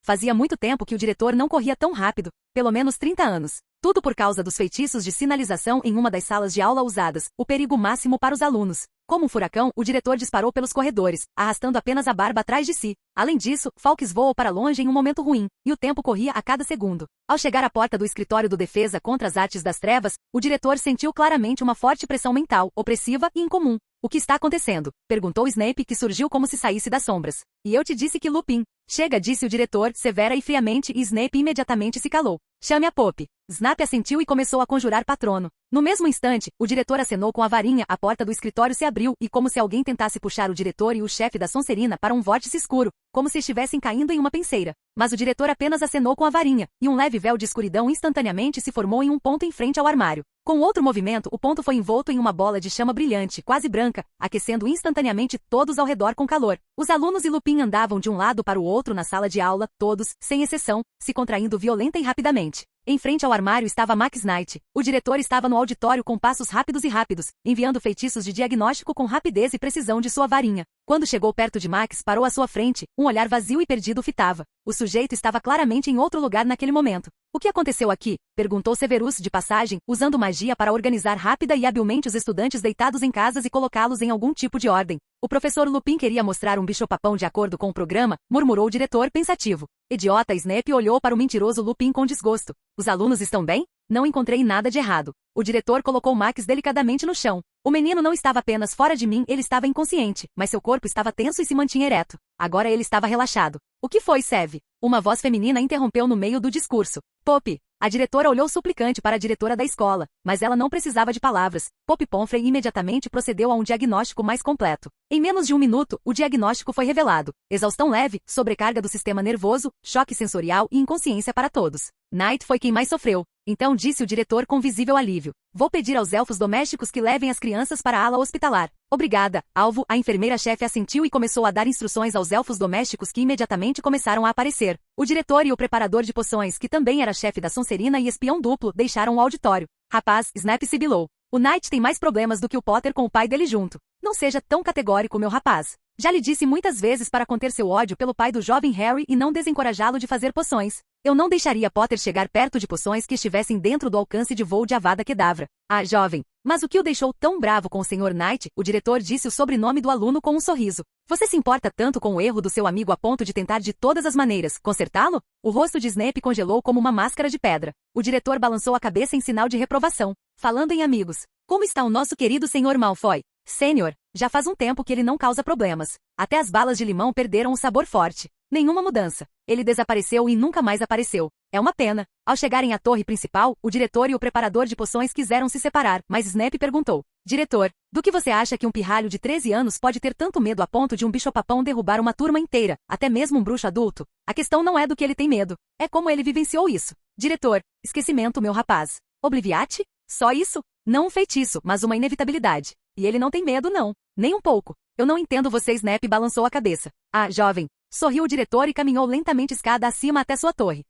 Fazia muito tempo que o diretor não corria tão rápido, pelo menos 30 anos. Tudo por causa dos feitiços de sinalização em uma das salas de aula usadas, o perigo máximo para os alunos. Como um furacão, o diretor disparou pelos corredores, arrastando apenas a barba atrás de si. Além disso, Fawkes voou para longe em um momento ruim, e o tempo corria a cada segundo. Ao chegar à porta do escritório do Defesa contra as Artes das Trevas, o diretor sentiu claramente uma forte pressão mental, opressiva e incomum. O que está acontecendo? Perguntou Snape, que surgiu como se saísse das sombras. E eu te disse que Lupin. Chega, disse o diretor, severa e friamente, e Snape imediatamente se calou. Chame a Pope. Snape assentiu e começou a conjurar patrono. No mesmo instante, o diretor acenou com a varinha, a porta do escritório se abriu e como se alguém tentasse puxar o diretor e o chefe da Sonserina para um vórtice escuro, como se estivessem caindo em uma penseira. Mas o diretor apenas acenou com a varinha, e um leve véu de escuridão instantaneamente se formou em um ponto em frente ao armário. Com outro movimento, o ponto foi envolto em uma bola de chama brilhante, quase branca, aquecendo instantaneamente todos ao redor com calor. Os alunos e Lupin andavam de um lado para o outro na sala de aula, todos, sem exceção, se contraindo violenta e rapidamente. Em frente ao armário estava Max Knight. O diretor estava no auditório com passos rápidos e rápidos, enviando feitiços de diagnóstico com rapidez e precisão de sua varinha. Quando chegou perto de Max, parou à sua frente, um olhar vazio e perdido o fitava. O sujeito estava claramente em outro lugar naquele momento. O que aconteceu aqui? Perguntou Severus de passagem, usando magia para organizar rápida e habilmente os estudantes deitados em casas e colocá-los em algum tipo de ordem. O professor Lupin queria mostrar um bicho-papão de acordo com o programa, murmurou o diretor pensativo. Idiota, Snape olhou para o mentiroso Lupin com desgosto. Os alunos estão bem? Não encontrei nada de errado. O diretor colocou Max delicadamente no chão. O menino não estava apenas fora de mim, ele estava inconsciente, mas seu corpo estava tenso e se mantinha ereto. Agora ele estava relaxado. O que foi, Sev? Uma voz feminina interrompeu no meio do discurso. Pope. A diretora olhou suplicante para a diretora da escola, mas ela não precisava de palavras. Pope Pomfrey imediatamente procedeu a um diagnóstico mais completo. Em menos de 1 minuto, o diagnóstico foi revelado. Exaustão leve, sobrecarga do sistema nervoso, choque sensorial e inconsciência para todos. Knight foi quem mais sofreu. Então disse o diretor com visível alívio. Vou pedir aos elfos domésticos que levem as crianças para a ala hospitalar. Obrigada, alvo. A enfermeira-chefe assentiu e começou a dar instruções aos elfos domésticos que imediatamente começaram a aparecer. O diretor e o preparador de poções, que também era chefe da Sonserina e espião duplo, deixaram o auditório. Rapaz, Snape sibilou. O Knight tem mais problemas do que o Potter com o pai dele junto. Não seja tão categórico, meu rapaz. Já lhe disse muitas vezes para conter seu ódio pelo pai do jovem Harry e não desencorajá-lo de fazer poções. Eu não deixaria Potter chegar perto de poções que estivessem dentro do alcance de voo de Avada Kedavra. Ah, jovem. Mas o que o deixou tão bravo com o Sr. Knight? O diretor disse o sobrenome do aluno com um sorriso. Você se importa tanto com o erro do seu amigo a ponto de tentar de todas as maneiras consertá-lo? O rosto de Snape congelou como uma máscara de pedra. O diretor balançou a cabeça em sinal de reprovação. Falando em amigos. Como está o nosso querido Sr. Malfoy? Sênior, já faz um tempo que ele não causa problemas. Até as balas de limão perderam um sabor forte. Nenhuma mudança. Ele desapareceu e nunca mais apareceu. É uma pena. Ao chegarem à torre principal, o diretor e o preparador de poções quiseram se separar, mas Snape perguntou. Diretor, do que você acha que um pirralho de 13 anos pode ter tanto medo a ponto de um bicho-papão derrubar uma turma inteira, até mesmo um bruxo adulto? A questão não é do que ele tem medo. É como ele vivenciou isso. Diretor, esquecimento, meu rapaz. Obliviate? Só isso? Não um feitiço, mas uma inevitabilidade. E ele não tem medo, não. Nem um pouco. Eu não entendo você, Snape balançou a cabeça. Ah, jovem. Sorriu o diretor e caminhou lentamente escada acima até sua torre.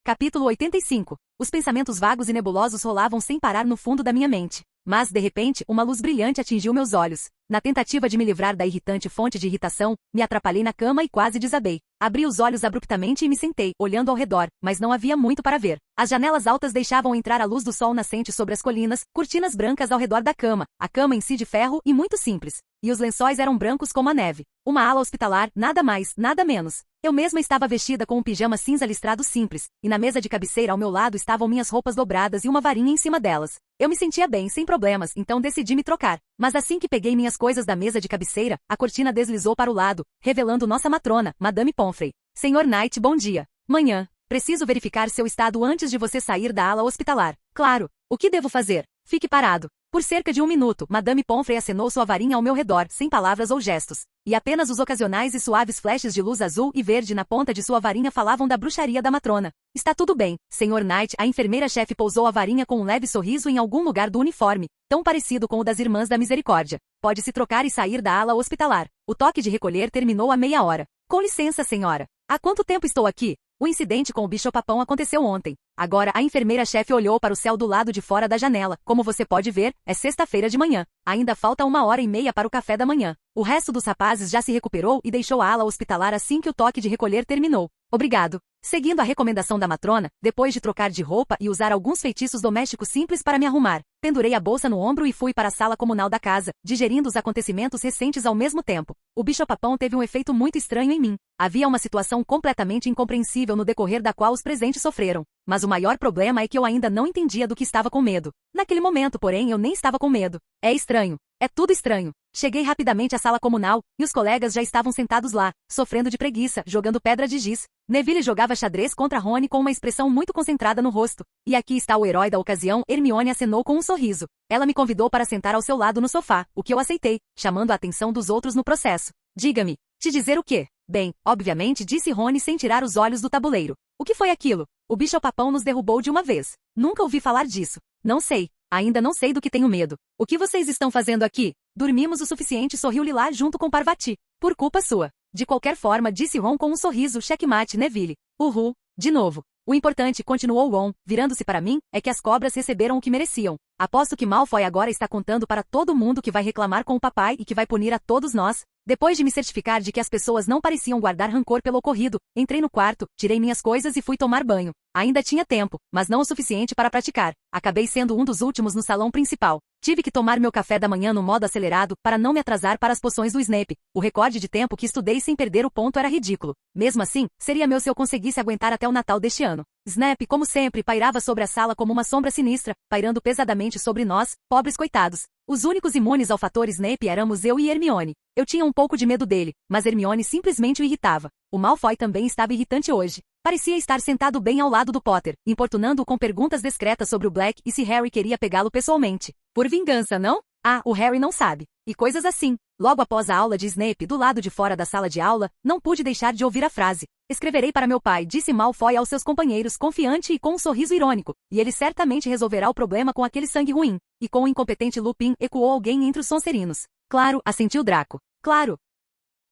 Capítulo 85. Os pensamentos vagos e nebulosos rolavam sem parar no fundo da minha mente. Mas, de repente, uma luz brilhante atingiu meus olhos. Na tentativa de me livrar da irritante fonte de irritação, me atrapalhei na cama e quase desabei. Abri os olhos abruptamente e me sentei, olhando ao redor, mas não havia muito para ver. As janelas altas deixavam entrar a luz do sol nascente sobre as colinas, cortinas brancas ao redor da cama, a cama em si de ferro e muito simples. E os lençóis eram brancos como a neve. Uma ala hospitalar, nada mais, nada menos. Eu mesma estava vestida com um pijama cinza listrado simples, e na mesa de cabeceira ao meu lado estavam minhas roupas dobradas e uma varinha em cima delas. Eu me sentia bem, sem problemas, então decidi me trocar. Mas assim que peguei minhas coisas da mesa de cabeceira, a cortina deslizou para o lado, revelando nossa matrona, Madame Pomfrey. Sr. Knight, bom dia. Manhã. Preciso verificar seu estado antes de você sair da ala hospitalar. Claro. O que devo fazer? Fique parado. Por cerca de 1 minuto, Madame Pomfrey acenou sua varinha ao meu redor, sem palavras ou gestos. E apenas os ocasionais e suaves flashes de luz azul e verde na ponta de sua varinha falavam da bruxaria da matrona. Está tudo bem, Sr. Knight. A enfermeira-chefe pousou a varinha com um leve sorriso em algum lugar do uniforme, tão parecido com o das Irmãs da Misericórdia. Pode se trocar e sair da ala hospitalar. O toque de recolher terminou há meia hora. Com licença, senhora. Há quanto tempo estou aqui? O incidente com o bicho-papão aconteceu ontem. Agora, a enfermeira-chefe olhou para o céu do lado de fora da janela. Como você pode ver, é sexta-feira de manhã. Ainda falta 1h30 para o café da manhã. O resto dos rapazes já se recuperou e deixou a ala hospitalar assim que o toque de recolher terminou. Obrigado. Seguindo a recomendação da matrona, depois de trocar de roupa e usar alguns feitiços domésticos simples para me arrumar, pendurei a bolsa no ombro e fui para a sala comunal da casa, digerindo os acontecimentos recentes ao mesmo tempo. O bicho-papão teve um efeito muito estranho em mim. Havia uma situação completamente incompreensível no decorrer da qual os presentes sofreram. Mas o maior problema é que eu ainda não entendia do que estava com medo. Naquele momento, porém, eu nem estava com medo. É estranho. É tudo estranho. Cheguei rapidamente à sala comunal, e os colegas já estavam sentados lá, sofrendo de preguiça, jogando pedra de giz. Neville jogava xadrez contra Rony com uma expressão muito concentrada no rosto. E aqui está o herói da ocasião. Hermione acenou com um sorriso. Ela me convidou para sentar ao seu lado no sofá, o que eu aceitei, chamando a atenção dos outros no processo. Diga-me, te dizer o quê? Bem, obviamente, disse Rony sem tirar os olhos do tabuleiro. O que foi aquilo? O bicho-papão nos derrubou de uma vez. Nunca ouvi falar disso. Não sei. Ainda não sei do que tenho medo. O que vocês estão fazendo aqui? Dormimos o suficiente, sorriu Lilá junto com Parvati. Por culpa sua. De qualquer forma, disse Ron com um sorriso, checkmate, Neville. Uhul. De novo. O importante, continuou Ron, virando-se para mim, é que as cobras receberam o que mereciam. Aposto que Malfoy agora está contando para todo mundo que vai reclamar com o papai e que vai punir a todos nós. Depois de me certificar de que as pessoas não pareciam guardar rancor pelo ocorrido, entrei no quarto, tirei minhas coisas e fui tomar banho. Ainda tinha tempo, mas não o suficiente para praticar. Acabei sendo um dos últimos no salão principal. Tive que tomar meu café da manhã no modo acelerado para não me atrasar para as poções do Snape. O recorde de tempo que estudei sem perder o ponto era ridículo. Mesmo assim, seria meu se eu conseguisse aguentar até o Natal deste ano. Snape, como sempre, pairava sobre a sala como uma sombra sinistra, pairando pesadamente sobre nós, pobres coitados. Os únicos imunes ao fator Snape éramos eu e Hermione. Eu tinha um pouco de medo dele, mas Hermione simplesmente o irritava. O Malfoy também estava irritante hoje. Parecia estar sentado bem ao lado do Potter, importunando-o com perguntas discretas sobre o Black e se Harry queria pegá-lo pessoalmente. Por vingança, não? Ah, o Harry não sabe. E coisas assim. Logo após a aula de Snape do lado de fora da sala de aula, não pude deixar de ouvir a frase. Escreverei para meu pai, disse Malfoy aos seus companheiros, confiante e com um sorriso irônico. E ele certamente resolverá o problema com aquele sangue ruim. E com o incompetente Lupin, ecoou alguém entre os Sonserinos. Claro, assentiu Draco. Claro.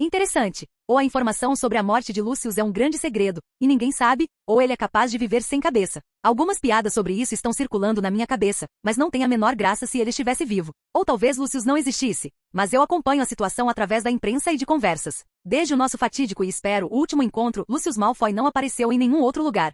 Interessante. Ou a informação sobre a morte de Lucius é um grande segredo, e ninguém sabe, ou ele é capaz de viver sem cabeça. Algumas piadas sobre isso estão circulando na minha cabeça, mas não tem a menor graça se ele estivesse vivo. Ou talvez Lucius não existisse. Mas eu acompanho a situação através da imprensa e de conversas. Desde o nosso fatídico e espero último encontro, Lucius Malfoy não apareceu em nenhum outro lugar.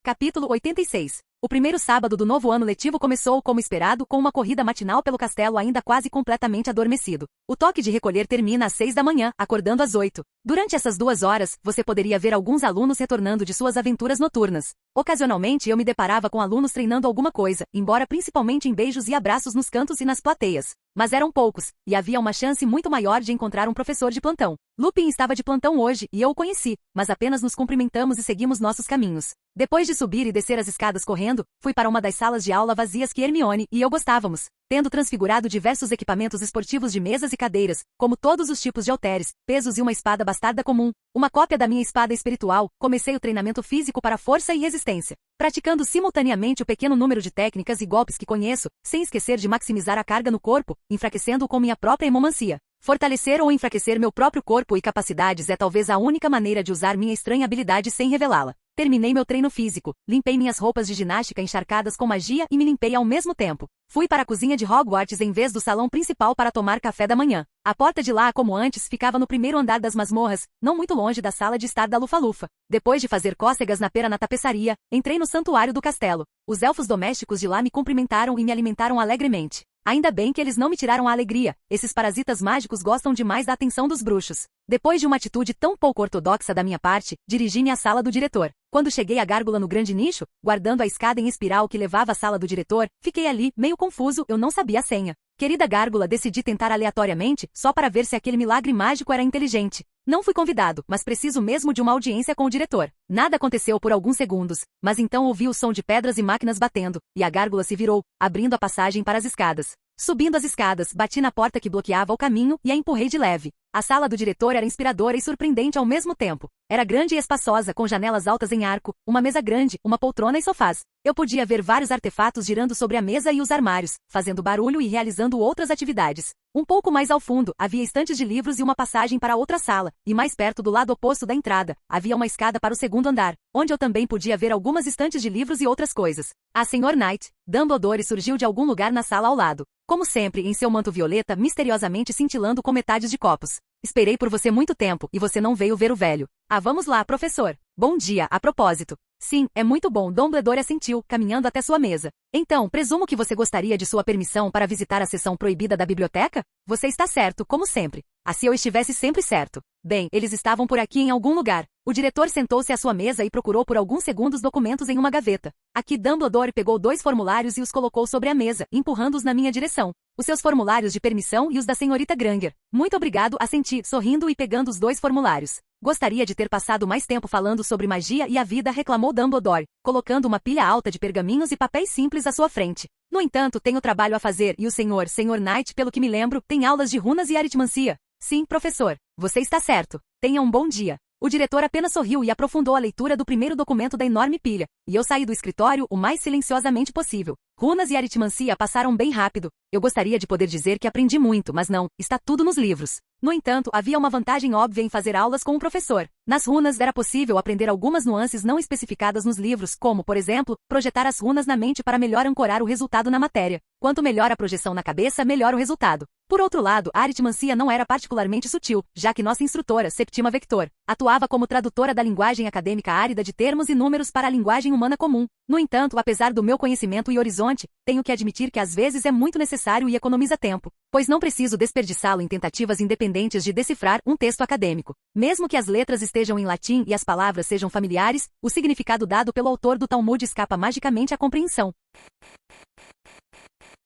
Capítulo 86. O primeiro sábado do novo ano letivo começou como esperado com uma corrida matinal pelo castelo ainda quase completamente adormecido. O toque de recolher termina às 6 da manhã, acordando às 8. Durante essas 2 horas, você poderia ver alguns alunos retornando de suas aventuras noturnas. Ocasionalmente eu me deparava com alunos treinando alguma coisa, embora principalmente em beijos e abraços nos cantos e nas plateias. Mas eram poucos, e havia uma chance muito maior de encontrar um professor de plantão. Lupin estava de plantão hoje, e eu o conheci, mas apenas nos cumprimentamos e seguimos nossos caminhos. Depois de subir e descer as escadas correndo, fui para uma das salas de aula vazias que Hermione e eu gostávamos, tendo transfigurado diversos equipamentos esportivos de mesas e cadeiras, como todos os tipos de halteres, pesos e uma espada bastarda comum, uma cópia da minha espada espiritual. Comecei o treinamento físico para força e resistência, praticando simultaneamente o pequeno número de técnicas e golpes que conheço, sem esquecer de maximizar a carga no corpo, enfraquecendo-o com minha própria hemomancia. Fortalecer ou enfraquecer meu próprio corpo e capacidades é talvez a única maneira de usar minha estranha habilidade sem revelá-la. Terminei meu treino físico, limpei minhas roupas de ginástica encharcadas com magia e me limpei ao mesmo tempo. Fui para a cozinha de Hogwarts em vez do salão principal para tomar café da manhã. A porta de lá, como antes, ficava no primeiro andar das masmorras, não muito longe da sala de estar da Lufa-Lufa. Depois de fazer cócegas na pera na tapeçaria, entrei no santuário do castelo. Os elfos domésticos de lá me cumprimentaram e me alimentaram alegremente. Ainda bem que eles não me tiraram a alegria, esses parasitas mágicos gostam demais da atenção dos bruxos. Depois de uma atitude tão pouco ortodoxa da minha parte, dirigi-me à sala do diretor. Quando cheguei à gárgula no grande nicho, guardando a escada em espiral que levava à sala do diretor, fiquei ali, meio confuso, eu não sabia a senha. Querida gárgula, decidi tentar aleatoriamente, só para ver se aquele milagre mágico era inteligente. Não fui convidado, mas preciso mesmo de uma audiência com o diretor. Nada aconteceu por alguns segundos, mas então ouvi o som de pedras e máquinas batendo, e a gárgula se virou, abrindo a passagem para as escadas. Subindo as escadas, bati na porta que bloqueava o caminho e a empurrei de leve. A sala do diretor era inspiradora e surpreendente ao mesmo tempo. Era grande e espaçosa, com janelas altas em arco, uma mesa grande, uma poltrona e sofás. Eu podia ver vários artefatos girando sobre a mesa e os armários, fazendo barulho e realizando outras atividades. Um pouco mais ao fundo, havia estantes de livros e uma passagem para outra sala, e mais perto do lado oposto da entrada, havia uma escada para o segundo andar, onde eu também podia ver algumas estantes de livros e outras coisas. A Sr. Knight, Dumbledore surgiu de algum lugar na sala ao lado. Como sempre, em seu manto violeta, misteriosamente cintilando com metades de copos. Esperei por você muito tempo, e você não veio ver o velho. Ah, vamos lá, professor. Bom dia, a propósito. Sim, é muito bom, Dumbledore assentiu, caminhando até sua mesa. Então, presumo que você gostaria de sua permissão para visitar a seção proibida da biblioteca? Você está certo, como sempre. Ah, se eu estivesse sempre certo. Bem, eles estavam por aqui em algum lugar. O diretor sentou-se à sua mesa e procurou por alguns segundos documentos em uma gaveta. Aqui Dumbledore pegou 2 formulários e os colocou sobre a mesa, empurrando-os na minha direção. Os seus formulários de permissão e os da senhorita Granger. Muito obrigado, assenti, sorrindo e pegando os 2 formulários. Gostaria de ter passado mais tempo falando sobre magia e a vida, reclamou Dumbledore, colocando uma pilha alta de pergaminhos e papéis simples à sua frente. No entanto, tenho trabalho a fazer e o Sr. Knight, pelo que me lembro, tem aulas de runas e aritmancia. Sim, professor. Você está certo. Tenha um bom dia. O diretor apenas sorriu e aprofundou a leitura do primeiro documento da enorme pilha, e eu saí do escritório o mais silenciosamente possível. Runas e aritmancia passaram bem rápido. Eu gostaria de poder dizer que aprendi muito, mas não, está tudo nos livros. No entanto, havia uma vantagem óbvia em fazer aulas com um professor. Nas runas era possível aprender algumas nuances não especificadas nos livros, como, por exemplo, projetar as runas na mente para melhor ancorar o resultado na matéria. Quanto melhor a projeção na cabeça, melhor o resultado. Por outro lado, a aritmancia não era particularmente sutil, já que nossa instrutora, Septima Vector, atuava como tradutora da linguagem acadêmica árida de termos e números para a linguagem humana comum. No entanto, apesar do meu conhecimento e horizonte, tenho que admitir que às vezes é muito necessário e economiza tempo, pois não preciso desperdiçá-lo em tentativas independentes de decifrar um texto acadêmico. Mesmo que as letras estejam em latim e as palavras sejam familiares, o significado dado pelo autor do Talmud escapa magicamente à compreensão.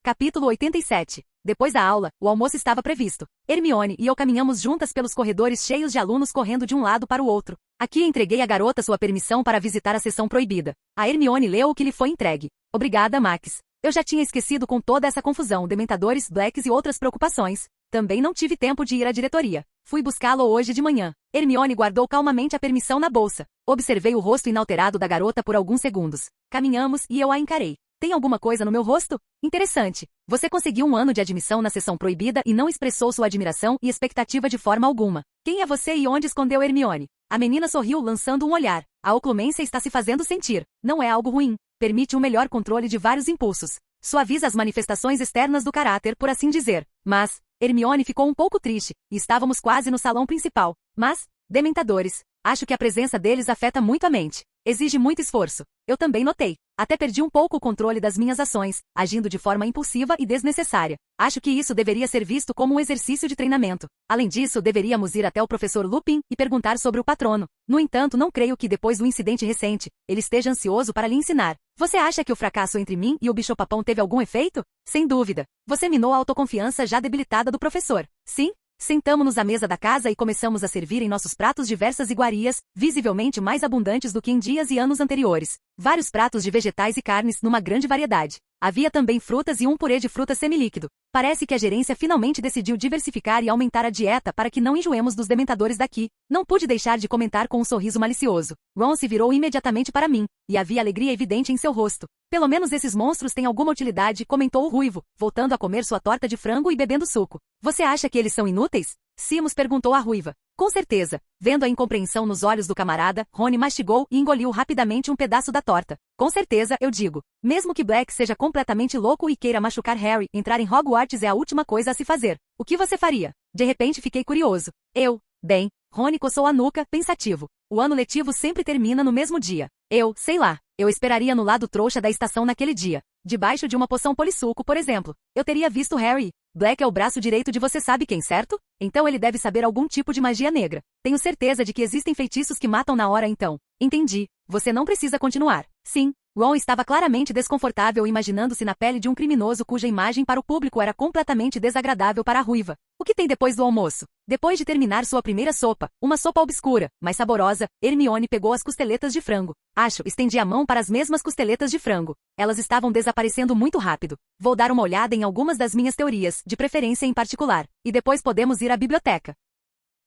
Capítulo 87. Depois da aula, o almoço estava previsto. Hermione e eu caminhamos juntas pelos corredores cheios de alunos correndo de um lado para o outro. Aqui entreguei à garota sua permissão para visitar a seção proibida. A Hermione leu o que lhe foi entregue. Obrigada, Max. Eu já tinha esquecido com toda essa confusão, dementadores, blacks e outras preocupações. Também não tive tempo de ir à diretoria. Fui buscá-lo hoje de manhã. Hermione guardou calmamente a permissão na bolsa. Observei o rosto inalterado da garota por alguns segundos. Caminhamos e eu a encarei. Tem alguma coisa no meu rosto? Interessante. Você conseguiu um ano de admissão na sessão proibida e não expressou sua admiração e expectativa de forma alguma. Quem é você e onde escondeu Hermione? A menina sorriu lançando um olhar. A oclumência está se fazendo sentir. Não é algo ruim. Permite um melhor controle de vários impulsos. Suaviza as manifestações externas do caráter, por assim dizer. Mas, Hermione ficou um pouco triste, e estávamos quase no salão principal. Mas, dementadores. Acho que a presença deles afeta muito a mente. Exige muito esforço. Eu também notei. Até perdi um pouco o controle das minhas ações, agindo de forma impulsiva e desnecessária. Acho que isso deveria ser visto como um exercício de treinamento. Além disso, deveríamos ir até o professor Lupin e perguntar sobre o patrono. No entanto, não creio que depois do incidente recente, ele esteja ansioso para lhe ensinar. Você acha que o fracasso entre mim e o bicho-papão teve algum efeito? Sem dúvida. Você minou a autoconfiança já debilitada do professor. Sim? Sentamo-nos à mesa da casa e começamos a servir em nossos pratos diversas iguarias, visivelmente mais abundantes do que em dias e anos anteriores. Vários pratos de vegetais e carnes numa grande variedade. Havia também frutas e um purê de fruta semilíquido. Parece que a gerência finalmente decidiu diversificar e aumentar a dieta para que não enjoemos dos dementadores daqui. Não pude deixar de comentar com um sorriso malicioso. Ron se virou imediatamente para mim, e havia alegria evidente em seu rosto. Pelo menos esses monstros têm alguma utilidade, comentou o ruivo, voltando a comer sua torta de frango e bebendo suco. Você acha que eles são inúteis? Simus perguntou à ruiva. Com certeza. Vendo a incompreensão nos olhos do camarada, Rony mastigou e engoliu rapidamente um pedaço da torta. Com certeza, eu digo. Mesmo que Black seja completamente louco e queira machucar Harry, entrar em Hogwarts é a última coisa a se fazer. O que você faria? De repente fiquei curioso. Bem, Rony coçou a nuca, pensativo. O ano letivo sempre termina no mesmo dia. Sei lá. Eu esperaria no lado trouxa da estação naquele dia. Debaixo de uma poção polissuco, por exemplo. Eu teria visto Harry. Black é o braço direito de você sabe quem, certo? Então ele deve saber algum tipo de magia negra. Tenho certeza de que existem feitiços que matam na hora então. Entendi. Você não precisa continuar. Sim. Ron estava claramente desconfortável imaginando-se na pele de um criminoso cuja imagem para o público era completamente desagradável para a ruiva. O que tem depois do almoço? Depois de terminar sua primeira sopa, uma sopa obscura, mas saborosa, Hermione pegou as costeletas de frango. Estendi a mão para as mesmas costeletas de frango. Elas estavam desaparecendo muito rápido. Vou dar uma olhada em algumas das minhas teorias, de preferência em particular, e depois podemos ir à biblioteca.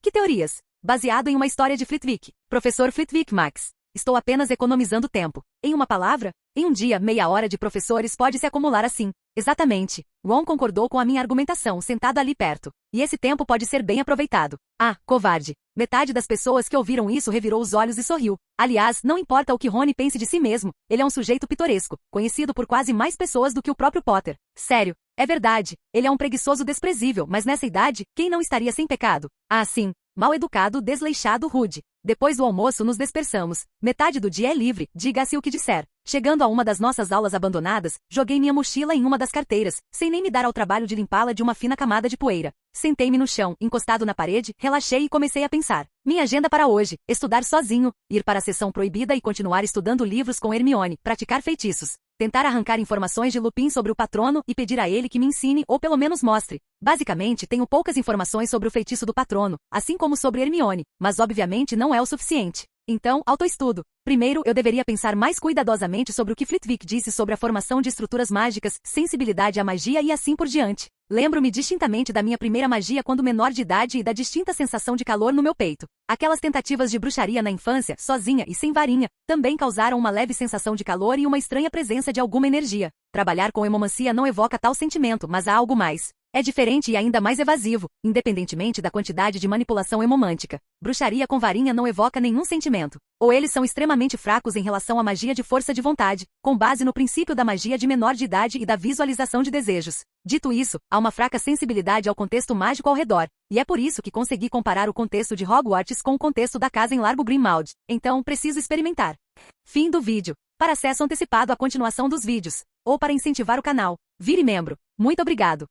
Que teorias? Baseado em uma história de Flitwick. Professor Flitwick Max. Estou apenas economizando tempo. Em uma palavra? Em um dia, meia hora de professores pode se acumular assim. Exatamente. Ron concordou com a minha argumentação, sentado ali perto. E esse tempo pode ser bem aproveitado. Ah, covarde. Metade das pessoas que ouviram isso revirou os olhos e sorriu. Aliás, não importa o que Rony pense de si mesmo, ele é um sujeito pitoresco, conhecido por quase mais pessoas do que o próprio Potter. Sério. É verdade. Ele é um preguiçoso desprezível, mas nessa idade, quem não estaria sem pecado? Ah, sim. Mal educado, desleixado, rude. Depois do almoço nos dispersamos. Metade do dia é livre, diga-se o que disser. Chegando a uma das nossas aulas abandonadas, joguei minha mochila em uma das carteiras, sem nem me dar ao trabalho de limpá-la de uma fina camada de poeira. Sentei-me no chão, encostado na parede, relaxei e comecei a pensar. Minha agenda para hoje, estudar sozinho, ir para a sessão proibida e continuar estudando livros com Hermione, praticar feitiços. Tentar arrancar informações de Lupin sobre o patrono e pedir a ele que me ensine ou pelo menos mostre. Basicamente, tenho poucas informações sobre o feitiço do patrono, assim como sobre Hermione, mas obviamente não é o suficiente. Então, autoestudo. Primeiro, eu deveria pensar mais cuidadosamente sobre o que Flitwick disse sobre a formação de estruturas mágicas, sensibilidade à magia e assim por diante. Lembro-me distintamente da minha primeira magia quando menor de idade e da distinta sensação de calor no meu peito. Aquelas tentativas de bruxaria na infância, sozinha e sem varinha, também causaram uma leve sensação de calor e uma estranha presença de alguma energia. Trabalhar com hemomancia não evoca tal sentimento, mas há algo mais. É diferente e ainda mais evasivo, independentemente da quantidade de manipulação hemomântica. Bruxaria com varinha não evoca nenhum sentimento. Ou eles são extremamente fracos em relação à magia de força de vontade, com base no princípio da magia de menor de idade e da visualização de desejos. Dito isso, há uma fraca sensibilidade ao contexto mágico ao redor, e é por isso que consegui comparar o contexto de Hogwarts com o contexto da casa em Largo Grimmauld. Então, preciso experimentar. Fim do vídeo. Para acesso antecipado à continuação dos vídeos, ou para incentivar o canal, vire membro. Muito obrigado.